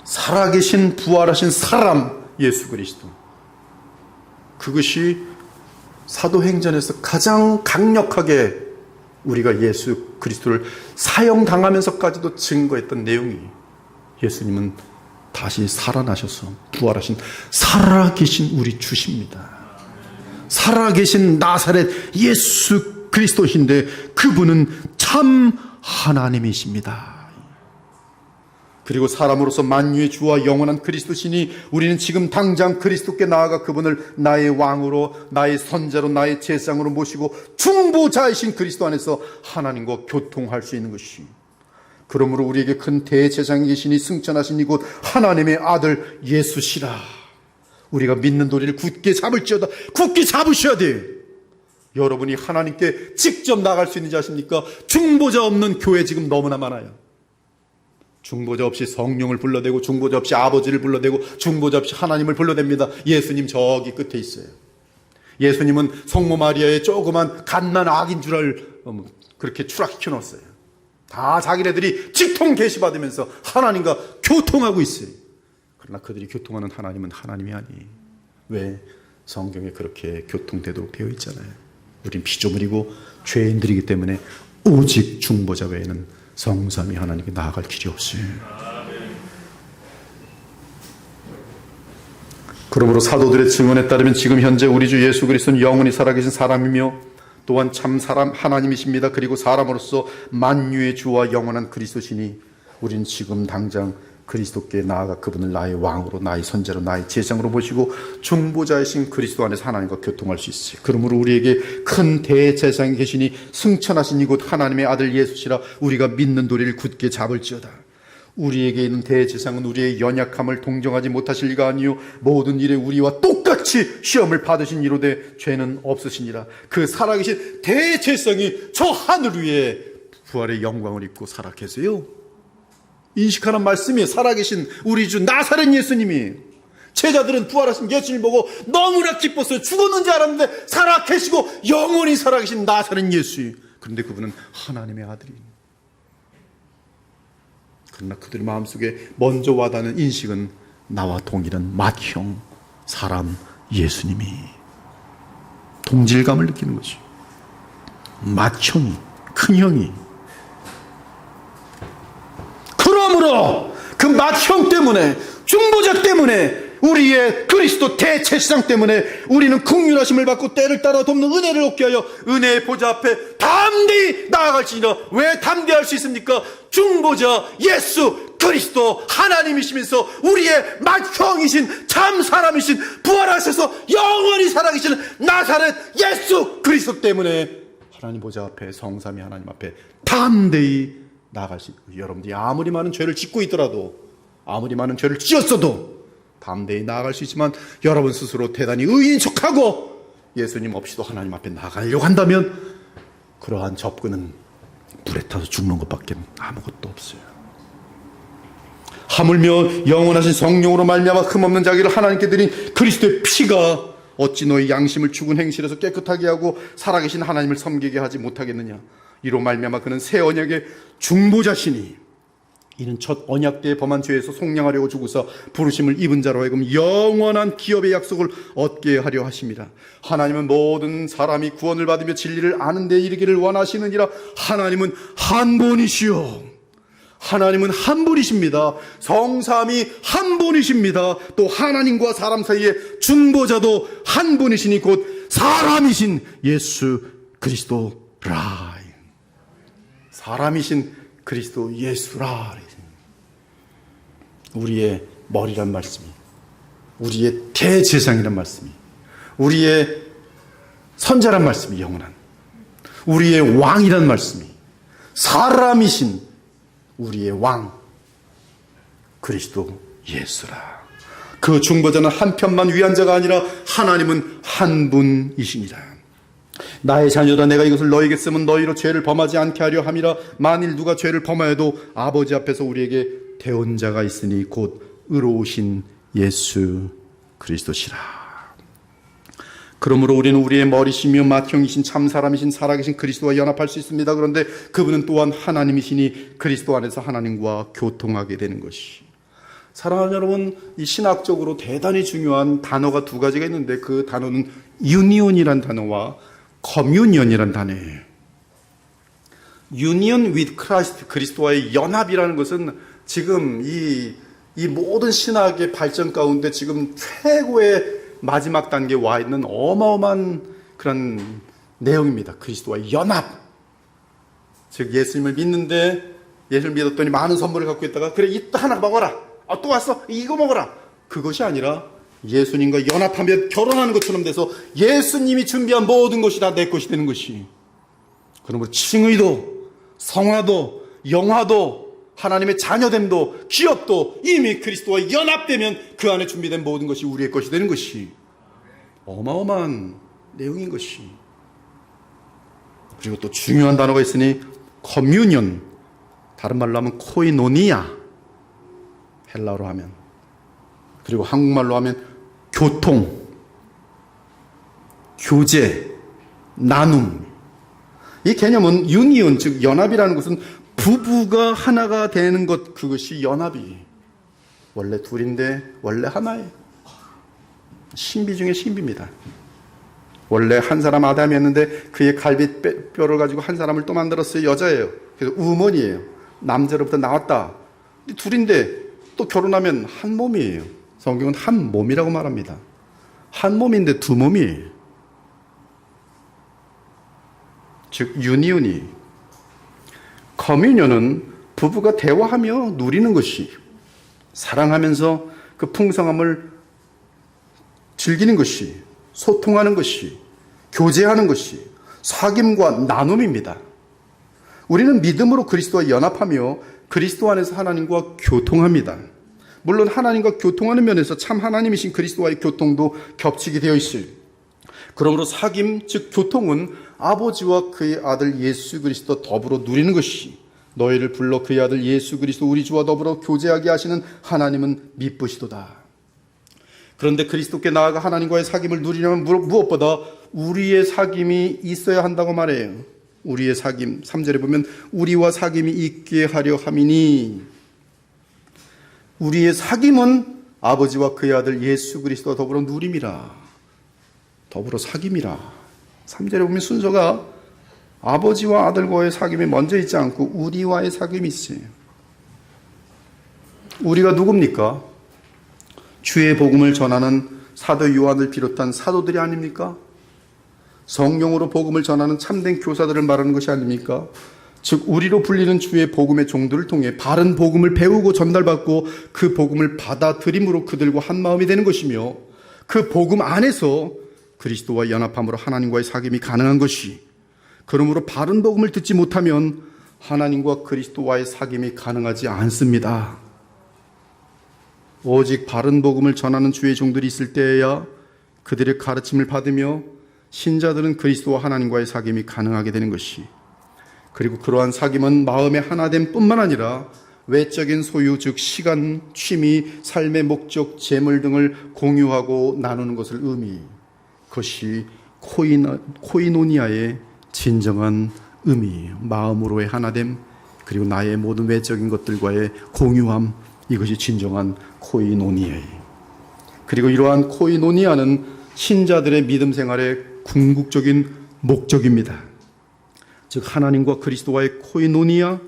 살아계신 부활하신 사람 예수 그리스도, 그것이 사도행전에서 가장 강력하게 우리가 예수 그리스도를 사형당하면서까지도 증거했던 내용이, 예수님은 다시 살아나셔서 부활하신 살아계신 우리 주십니다. 살아계신 나사렛 예수 그리스도신데 그분은 참 하나님이십니다. 그리고 사람으로서 만유의 주와 영원한 그리스도시니 우리는 지금 당장 그리스도께 나아가 그분을 나의 왕으로, 나의 선자로, 나의 제사장으로 모시고 중보자이신 그리스도 안에서 하나님과 교통할 수 있는 것이, 그러므로 우리에게 큰 대제사장이 계시니 승천하신 이곳 하나님의 아들 예수시라. 우리가 믿는 도리를 굳게 잡을지어다. 굳게 잡으셔야 돼요. 여러분이 하나님께 직접 나갈 수 있는지 아십니까? 중보자 없는 교회 지금 너무나 많아요. 중보자 없이 성령을 불러대고, 중보자 없이 아버지를 불러대고, 중보자 없이 하나님을 불러댑니다. 예수님 저기 끝에 있어요. 예수님은 성모 마리아의 조그만 갓난 아기인 줄 그렇게 추락시켜 놓았어요. 다 자기네들이 직통 계시받으면서 하나님과 교통하고 있어요. 그러나 그들이 교통하는 하나님은 하나님이 아니에요. 왜? 성경에 그렇게 교통되도록 되어 있잖아요. 우린 피조물이고 죄인들이기 때문에 오직 중보자 외에는 성삼위 하나님께 나아갈 길이 없어요. 그러므로 사도들의 증언에 따르면 지금 현재 우리 주 예수 그리스도는 영원히 살아계신 사람이며 또한 참 사람 하나님이십니다. 그리고 사람으로서 만유의 주와 영원한 그리스도시니 우리는 지금 당장 그리스도께 나아가 그분을 나의 왕으로, 나의 선제로, 나의 제장으로 모시고 중보자이신 그리스도 안에서 하나님과 교통할 수 있어요. 그러므로 우리에게 큰 대제사장이 계시니 승천하신 이곳 하나님의 아들 예수시라 우리가 믿는 도리를 굳게 잡을지어다. 우리에게 있는 대제사장은 우리의 연약함을 동정하지 못하실 리가 아니요 모든 일에 우리와 똑같이 시험을 받으신 이로되 죄는 없으시니라. 그 살아계신 대제사장이 저 하늘 위에 부활의 영광을 입고 살아 계세요. 인식하는 말씀이 살아계신 우리 주 나사렛 예수님이, 제자들은 부활하신 예수님 보고 너무나 기뻤어요. 죽었는지 알았는데 살아 계시고 영원히 살아계신 나사렛 예수. 그런데 그분은 하나님의 아들이에요. 그러나 그들의 마음속에 먼저 와닿는 인식은 나와 동일한 맏형 사람 예수님이 동질감을 느끼는 거죠. 맏형이, 큰형이. 그러므로 그 맏형 때문에, 중보자 때문에, 우리의 그리스도 대제사장 때문에 우리는 긍휼하심을 받고 때를 따라 돕는 은혜를 얻게 하여 은혜의 보좌 앞에 담대히 나아갈지니라. 왜 담대할 수 있습니까? 중보자 예수 그리스도 하나님이시면서 우리의 맏형이신 참 사람이신 부활하셔서 영원히 살아계시는 나사렛 예수 그리스도 때문에 하나님 보좌 앞에, 성삼위 하나님 앞에 담대히 나아갈 수 있고, 여러분들이 아무리 많은 죄를 짓고 있더라도, 아무리 많은 죄를 지었어도 담대히 나아갈 수 있지만 여러분 스스로 대단히 의인 척하고 예수님 없이도 하나님 앞에 나가려고 한다면 그러한 접근은 불에 타서 죽는 것밖에 아무것도 없어요. 하물며 영원하신 성령으로 말미암아 흠없는 자기를 하나님께 드린 그리스도의 피가 어찌 너희 양심을 죽은 행실에서 깨끗하게 하고 살아계신 하나님을 섬기게 하지 못하겠느냐. 이로 말미암아 그는 새 언약의 중보자시니 이는 첫 언약 때에 범한 죄에서 속량하려고 죽으사 부르심을 입은 자로 하여금 영원한 기업의 약속을 얻게 하려 하십니다. 하나님은 모든 사람이 구원을 받으며 진리를 아는 데 이르기를 원하시느니라. 하나님은 한 분이시요, 하나님은 한 분이십니다. 성삼위 한 분이십니다. 또 하나님과 사람 사이에 중보자도 한 분이시니 곧 사람이신 예수 그리스도라. 사람이신 그리스도 예수라. 우리의 머리란 말씀이, 우리의 대제사장이란 말씀이, 우리의 선자란 말씀이 영원한, 우리의 왕이란 말씀이, 사람이신 우리의 왕 그리스도 예수라. 그 중보자는 한편만 위한 자가 아니라 하나님은 한 분이십니다. 나의 자녀라, 내가 이것을 너에게 쓰면 너희로 죄를 범하지 않게 하려 함이라. 만일 누가 죄를 범하여도 아버지 앞에서 우리에게 대언자가 있으니 곧 의로우신 예수 그리스도시라. 그러므로 우리는 우리의 머리시며 맏형이신 참사람이신 살아계신 그리스도와 연합할 수 있습니다. 그런데 그분은 또한 하나님이시니 그리스도 안에서 하나님과 교통하게 되는 것이. 사랑하는 여러분, 이 신학적으로 대단히 중요한 단어가 두 가지가 있는데 그 단어는 유니온이란 단어와 커뮤니언이란 단어예요. Union with Christ, 그리스도와의 연합이라는 것은 지금 이 모든 신학의 발전 가운데 지금 최고의 마지막 단계에 와 있는 어마어마한 그런 내용입니다. 그리스도와의 연합. 즉 예수님을 믿는데, 예수님을 믿었더니 많은 선물을 갖고 있다가 그래 이따 하나 먹어라, 또 왔어 이거 먹어라, 그것이 아니라 예수님과 연합하며 결혼하는 것처럼 돼서 예수님이 준비한 모든 것이 다 내 것이 되는 것이. 그러므로 칭의도, 성화도, 영화도, 하나님의 자녀됨도, 기업도 이미 그리스도와 연합되면 그 안에 준비된 모든 것이 우리의 것이 되는 것이 어마어마한 내용인 것이. 그리고 또 중요한 단어가 있으니 커뮤니언, 다른 말로 하면 코이노니아, 헬라어로 하면, 그리고 한국말로 하면 교통, 교제, 나눔. 이 개념은 유니온, 즉 연합이라는 것은 부부가 하나가 되는 것, 그것이 연합이. 원래 둘인데 원래 하나예요. 신비 중에 신비입니다. 원래 한 사람 아담이었는데 그의 갈비뼈를 가지고 한 사람을 또 만들었어요. 여자예요. 그래서 우먼이에요. 남자로부터 나왔다. 둘인데 또 결혼하면 한 몸이에요. 성경은 한 몸이라고 말합니다. 한 몸인데 두 몸이. 즉 유니온이. 커뮤니언은 부부가 대화하며 누리는 것이, 사랑하면서 그 풍성함을 즐기는 것이, 소통하는 것이, 교제하는 것이 사귐과 나눔입니다. 우리는 믿음으로 그리스도와 연합하며 그리스도 안에서 하나님과 교통합니다. 물론 하나님과 교통하는 면에서 참 하나님이신 그리스도와의 교통도 겹치게 되어 있어요. 그러므로 사귐, 즉 교통은 아버지와 그의 아들 예수 그리스도 더불어 누리는 것이, 너희를 불러 그의 아들 예수 그리스도 우리 주와 더불어 교제하게 하시는 하나님은 미쁘시도다. 그런데 그리스도께 나아가 하나님과의 사귐을 누리려면 무엇보다 우리의 사귐이 있어야 한다고 말해요. 우리의 사귐, 3절에 보면 우리와 사귐이 있게 하려 함이니, 우리의 사귐은 아버지와 그의 아들 예수 그리스도와 더불어 누림이라, 더불어 사귐이라. 3절에 보면 순서가 아버지와 아들과의 사귐이 먼저 있지 않고 우리와의 사귐이 있어요. 우리가 누굽니까? 주의 복음을 전하는 사도 요한을 비롯한 사도들이 아닙니까? 성령으로 복음을 전하는 참된 교사들을 말하는 것이 아닙니까? 즉 우리로 불리는 주의 복음의 종들을 통해 바른 복음을 배우고 전달받고 그 복음을 받아들임으로 그들과 한 마음이 되는 것이며, 그 복음 안에서 그리스도와 연합함으로 하나님과의 사귐이 가능한 것이, 그러므로 바른 복음을 듣지 못하면 하나님과 그리스도와의 사귐이 가능하지 않습니다. 오직 바른 복음을 전하는 주의 종들이 있을 때에야 그들의 가르침을 받으며 신자들은 그리스도와 하나님과의 사귐이 가능하게 되는 것이, 그리고 그러한 사귐은 마음의 하나됨 뿐만 아니라 외적인 소유, 즉 시간, 취미, 삶의 목적, 재물 등을 공유하고 나누는 것을 의미, 그것이 코이노니아의 진정한 의미, 마음으로의 하나됨, 그리고 나의 모든 외적인 것들과의 공유함, 이것이 진정한 코이노니아예요. 그리고 이러한 코이노니아는 신자들의 믿음 생활의 궁극적인 목적입니다. 즉 하나님과 그리스도와의 코이노니아,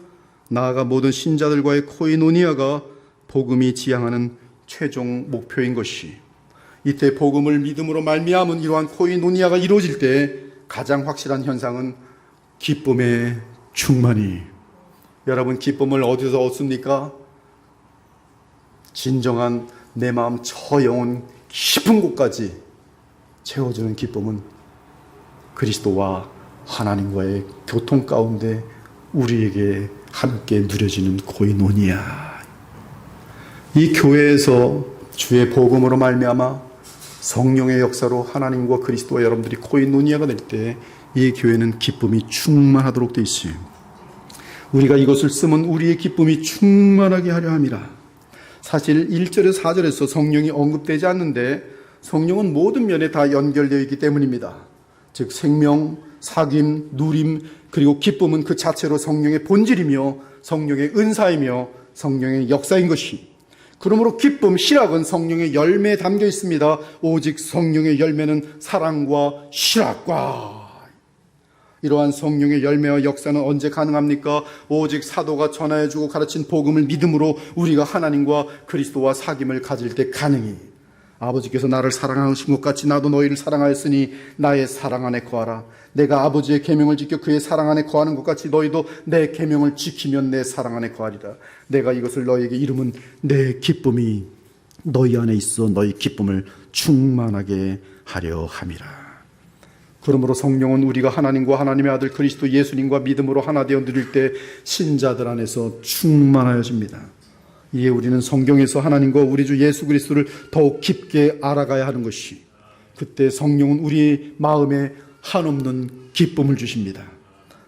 나아가 모든 신자들과의 코이노니아가 복음이 지향하는 최종 목표인 것이, 이때 복음을 믿음으로 말미암은 이러한 코이노니아가 이루어질 때 가장 확실한 현상은 기쁨의 충만이. 여러분, 기쁨을 어디서 얻습니까? 진정한 내 마음 저 영혼 깊은 곳까지 채워주는 기쁨은 그리스도와 하나님과의 교통 가운데 우리에게 함께 누려지는 코이노니아. 이 교회에서 주의 복음으로 말미암아 성령의 역사로 하나님과 그리스도와 여러분들이 코이노니아가 될 때 이 교회는 기쁨이 충만하도록 되어 있어요. 우리가 이것을 쓰면 우리의 기쁨이 충만하게 하려 함이라. 사실 1절에서 4절에서 성령이 언급되지 않는데 성령은 모든 면에 다 연결되어 있기 때문입니다. 즉 생명, 사귐, 누림, 그리고 기쁨은 그 자체로 성령의 본질이며 성령의 은사이며 성령의 역사인 것이, 그러므로 기쁨, 실학은 성령의 열매에 담겨 있습니다. 오직 성령의 열매는 사랑과 실학과. 이러한 성령의 열매와 역사는 언제 가능합니까? 오직 사도가 전하여주고 가르친 복음을 믿음으로 우리가 하나님과 그리스도와 사귐을 가질 때 가능히, 아버지께서 나를 사랑하신 것 같이 나도 너희를 사랑하였으니 나의 사랑 안에 거하라. 내가 아버지의 계명을 지켜 그의 사랑 안에 거하는 것 같이 너희도 내 계명을 지키면 내 사랑 안에 거하리라. 내가 이것을 너희에게 이름은 내 기쁨이 너희 안에 있어 너희 기쁨을 충만하게 하려 함이라. 그러므로 성령은 우리가 하나님과 하나님의 아들 그리스도 예수님과 믿음으로 하나 되어 누릴 때 신자들 안에서 충만하여집니다. 이에 우리는 성경에서 하나님과 우리 주 예수 그리스도를 더욱 깊게 알아가야 하는 것이, 그때 성령은 우리 마음에 한없는 기쁨을 주십니다.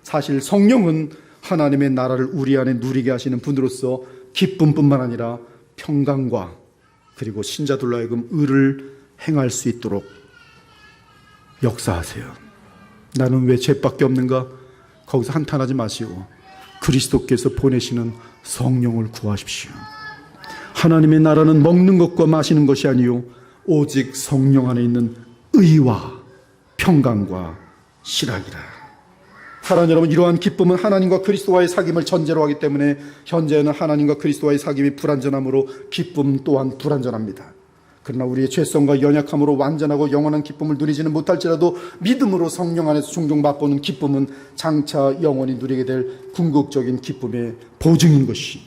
사실 성령은 하나님의 나라를 우리 안에 누리게 하시는 분으로서 기쁨뿐만 아니라 평강과 그리고 신자들로 하여금 의를 행할 수 있도록 역사하세요. 나는 왜 죄밖에 없는가? 거기서 한탄하지 마시고 그리스도께서 보내시는 성령을 구하십시오. 하나님의 나라는 먹는 것과 마시는 것이 아니요 오직 성령 안에 있는 의와 평강과 실학이라. 사랑하는 여러분, 이러한 기쁨은 하나님과 그리스도와의 사귐을 전제로 하기 때문에 현재는 하나님과 그리스도와의 사귐이 불완전하므로 기쁨 또한 불완전합니다. 그러나 우리의 죄성과 연약함으로 완전하고 영원한 기쁨을 누리지는 못할지라도 믿음으로 성령 안에서 종종 맛보는 기쁨은 장차 영원히 누리게 될 궁극적인 기쁨의 보증인 것이,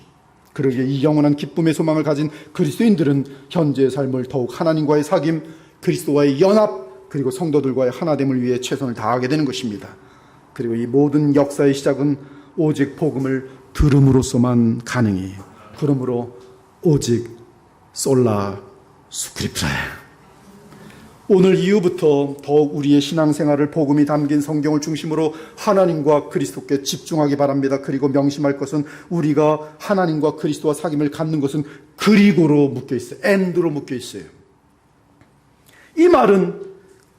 그러기에 이 영원한 기쁨의 소망을 가진 그리스도인들은 현재의 삶을 더욱 하나님과의 사귐, 그리스도와의 연합, 그리고 성도들과의 하나됨을 위해 최선을 다하게 되는 것입니다. 그리고 이 모든 역사의 시작은 오직 복음을 들음으로써만 가능해요. 그러므로 오직 솔라 스크립트라에 오늘 이후부터 더욱 우리의 신앙생활을 복음이 담긴 성경을 중심으로 하나님과 그리스도께 집중하기 바랍니다. 그리고 명심할 것은 우리가 하나님과 그리스도와 사귐을 갖는 것은 그리고로 묶여 있어요. and로 묶여 있어요. 이 말은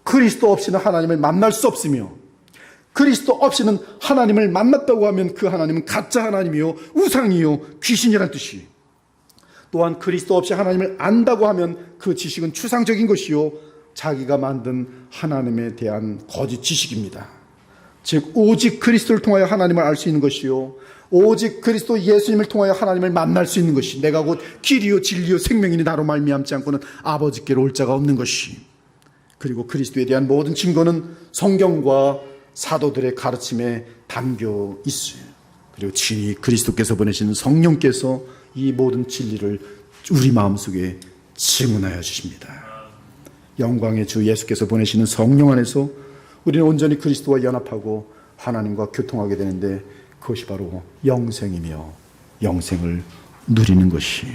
그리스도 없이는 하나님을 만날 수 없으며, 그리스도 없이는 하나님을 만났다고 하면 그 하나님은 가짜 하나님이요 우상이요 귀신이란 뜻이에요. 또한 그리스도 없이 하나님을 안다고 하면 그 지식은 추상적인 것이요 자기가 만든 하나님에 대한 거짓 지식입니다. 즉 오직 그리스도를 통하여 하나님을 알 수 있는 것이요 오직 그리스도 예수님을 통하여 하나님을 만날 수 있는 것이, 내가 곧 길이요 진리요 생명이니 나로 말미암지 않고는 아버지께로 올 자가 없는 것이, 그리고 그리스도에 대한 모든 증거는 성경과 사도들의 가르침에 담겨 있어요. 그리고 친히 그리스도께서 보내신 성령께서 이 모든 진리를 우리 마음속에 증언하여 주십니다. 영광의 주 예수께서 보내시는 성령 안에서 우리는 온전히 그리스도와 연합하고 하나님과 교통하게 되는데, 그것이 바로 영생이며 영생을 누리는 것이.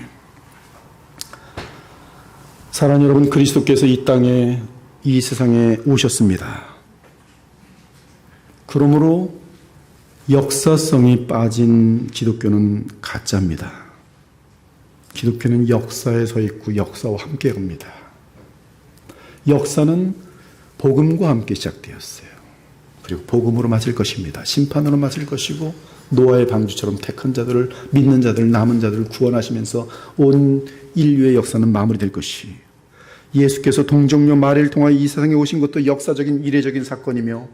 사랑하는 여러분, 그리스도께서 이 땅에, 이 세상에 오셨습니다. 그러므로 역사성이 빠진 기독교는 가짜입니다. 기독교는 역사에 서 있고 역사와 함께 갑니다. 역사는 복음과 함께 시작되었어요. 그리고 복음으로 맞을 것입니다. 심판으로 맞을 것이고, 노아의 방주처럼 택한 자들을, 믿는 자들을, 남은 자들을 구원하시면서 온 인류의 역사는 마무리될 것이, 예수께서 동정녀 마리를 통하여 이 세상에 오신 것도 역사적인 이례적인 사건이며,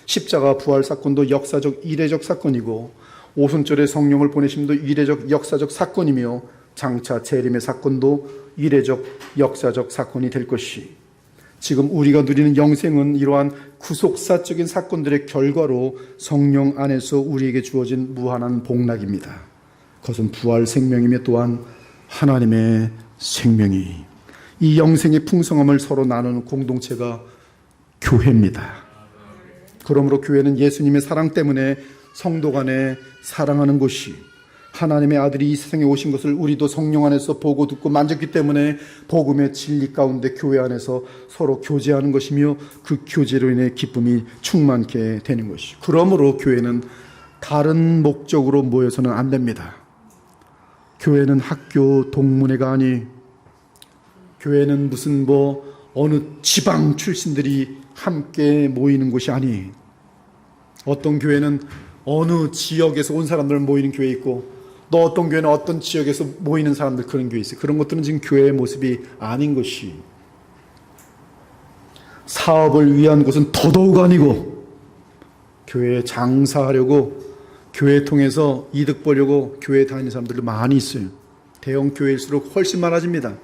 십자가 부활 사건도 역사적 이례적 사건이고, 오순절에 성령을 보내심도 이례적 역사적 사건이며, 장차 재림의 사건도 이례적 역사적 사건이 될 것이, 지금 우리가 누리는 영생은 이러한 구속사적인 사건들의 결과로 성령 안에서 우리에게 주어진 무한한 복락입니다. 그것은 부활 생명이며 또한 하나님의 생명이, 이 영생의 풍성함을 서로 나누는 공동체가 교회입니다. 그러므로 교회는 예수님의 사랑 때문에 성도 간에 사랑하는 곳이, 하나님의 아들이 이 세상에 오신 것을 우리도 성령 안에서 보고 듣고 만졌기 때문에 복음의 진리 가운데 교회 안에서 서로 교제하는 것이며, 그 교제로 인해 기쁨이 충만케 되는 것이. 그러므로 교회는 다른 목적으로 모여서는 안 됩니다. 교회는 학교 동문회가 아니, 교회는 무슨 어느 지방 출신들이 함께 모이는 곳이 아니, 어떤 교회는 어느 지역에서 온 사람들 모이는 교회 있고, 또 어떤 교회는 어떤 지역에서 모이는 사람들, 그런 교회 있어요. 그런 것들은 지금 교회의 모습이 아닌 것이, 사업을 위한 것은 더더욱 아니고, 교회에 장사하려고, 교회 통해서 이득 보려고 교회에 다니는 사람들도 많이 있어요. 대형 교회일수록 훨씬 많아집니다.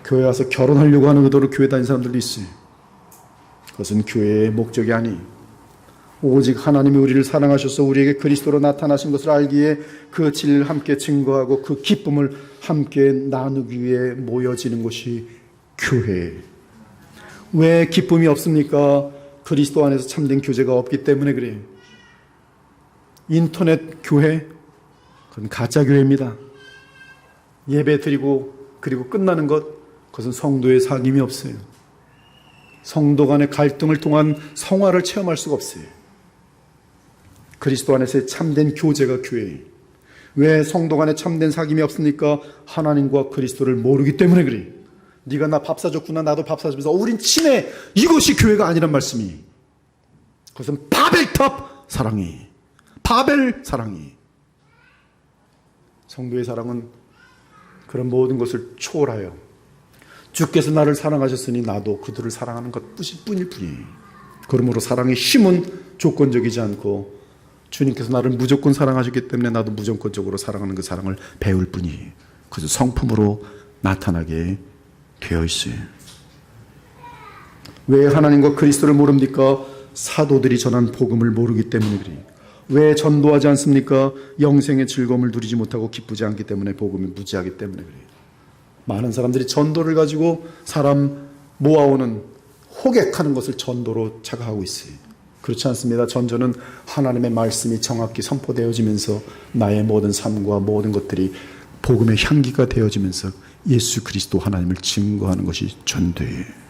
교회 와서 결혼하려고 하는 의도로 교회 다니는 사람들도 있어요. 그것은 교회의 목적이 아니, 오직 하나님이 우리를 사랑하셔서 우리에게 그리스도로 나타나신 것을 알기에 그 진리를 함께 증거하고 그 기쁨을 함께 나누기 위해 모여지는 것이 교회. 왜 기쁨이 없습니까? 그리스도 안에서 참된 교제가 없기 때문에 그래요. 인터넷 교회, 그건 가짜 교회입니다. 예배 드리고 그리고 끝나는 것, 그것은 성도의 사귐이 없어요. 성도 간의 갈등을 통한 성화를 체험할 수가 없어요. 그리스도 안에서의 참된 교제가 교회예요. 왜 성도 간에 참된 사귐이 없습니까? 하나님과 그리스도를 모르기 때문에 그래요. 네가 나 밥 사줬구나, 나도 밥 사주면서 우린 친해. 이것이 교회가 아니란 말씀이. 그것은 바벨탑 사랑이, 바벨 사랑이. 성도의 사랑은 그런 모든 것을 초월하여 주께서 나를 사랑하셨으니 나도 그들을 사랑하는 것 뿐일 뿐이에요. 그러므로 사랑의 힘은 조건적이지 않고, 주님께서 나를 무조건 사랑하셨기 때문에 나도 무조건적으로 사랑하는 그 사랑을 배울 뿐이에요. 그래서 성품으로 나타나게 되어 있어요. 왜 하나님과 그리스도를 모릅니까? 사도들이 전한 복음을 모르기 때문에 그래요. 왜 전도하지 않습니까? 영생의 즐거움을 누리지 못하고 기쁘지 않기 때문에, 복음이 무지하기 때문에 그래요. 많은 사람들이 전도를 가지고 사람 모아오는, 호객하는 것을 전도로 착각하고 있어요. 그렇지 않습니다. 전도는 하나님의 말씀이 정확히 선포되어지면서 나의 모든 삶과 모든 것들이 복음의 향기가 되어지면서 예수 그리스도 하나님을 증거하는 것이 전도예요.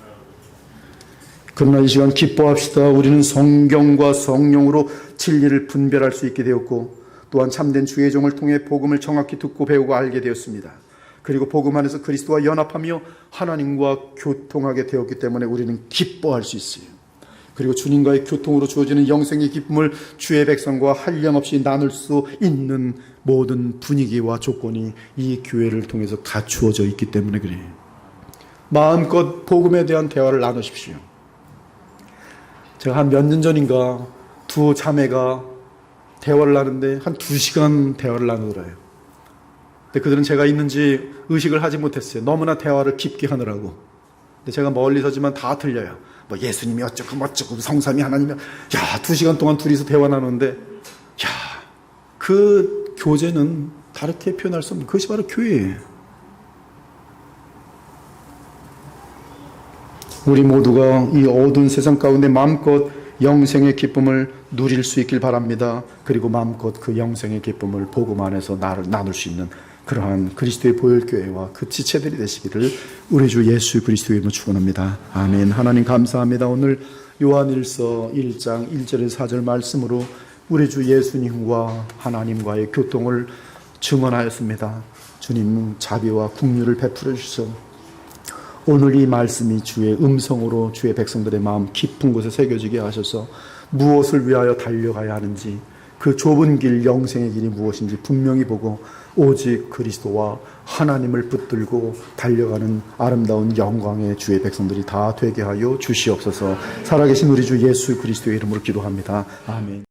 그러나 이 시간 기뻐합시다. 우리는 성경과 성령으로 진리를 분별할 수 있게 되었고, 또한 참된 주의 종을 통해 복음을 정확히 듣고 배우고 알게 되었습니다. 그리고 복음 안에서 그리스도와 연합하며 하나님과 교통하게 되었기 때문에 우리는 기뻐할 수 있어요. 그리고 주님과의 교통으로 주어지는 영생의 기쁨을 주의 백성과 한량없이 나눌 수 있는 모든 분위기와 조건이 이 교회를 통해서 갖추어져 있기 때문에 그래요. 마음껏 복음에 대한 대화를 나누십시오. 제가 한 몇 년 전인가 두 자매가 대화를 나누는데 한 2시간 대화를 나누더라고요. 근데 그들은 제가 있는지 의식을 하지 못했어요. 너무나 대화를 깊게 하느라고. 근데 제가 멀리 서지만 다 들려요. 뭐 예수님이 어쩌고 뭐쩌고 성삼이 하나님이, 2시간 동안 둘이서 대화 나누는데, 그 교제는 다르게 표현할 수 없는, 그것이 바로 교회예요. 우리 모두가 이 어두운 세상 가운데 마음껏 영생의 기쁨을 누릴 수 있길 바랍니다. 그리고 마음껏 그 영생의 기쁨을 복음 안에서 나눌 수 있는 그러한 그리스도의 보혈교회와 그 지체들이 되시기를 우리 주 예수 그리스도의 이름으로 축원합니다. 아멘. 하나님 감사합니다. 오늘 요한일서 1장 1절에서 4절 말씀으로 우리 주 예수님과 하나님과의 교통을 증언하였습니다. 주님 자비와 긍휼을 베풀어 주셔서 오늘 이 말씀이 주의 음성으로 주의 백성들의 마음 깊은 곳에 새겨지게 하셔서 무엇을 위하여 달려가야 하는지, 그 좁은 길, 영생의 길이 무엇인지 분명히 보고 오직 그리스도와 하나님을 붙들고 달려가는 아름다운 영광의 주의 백성들이 다 되게 하여 주시옵소서. 살아계신 우리 주 예수 그리스도의 이름으로 기도합니다. 아멘.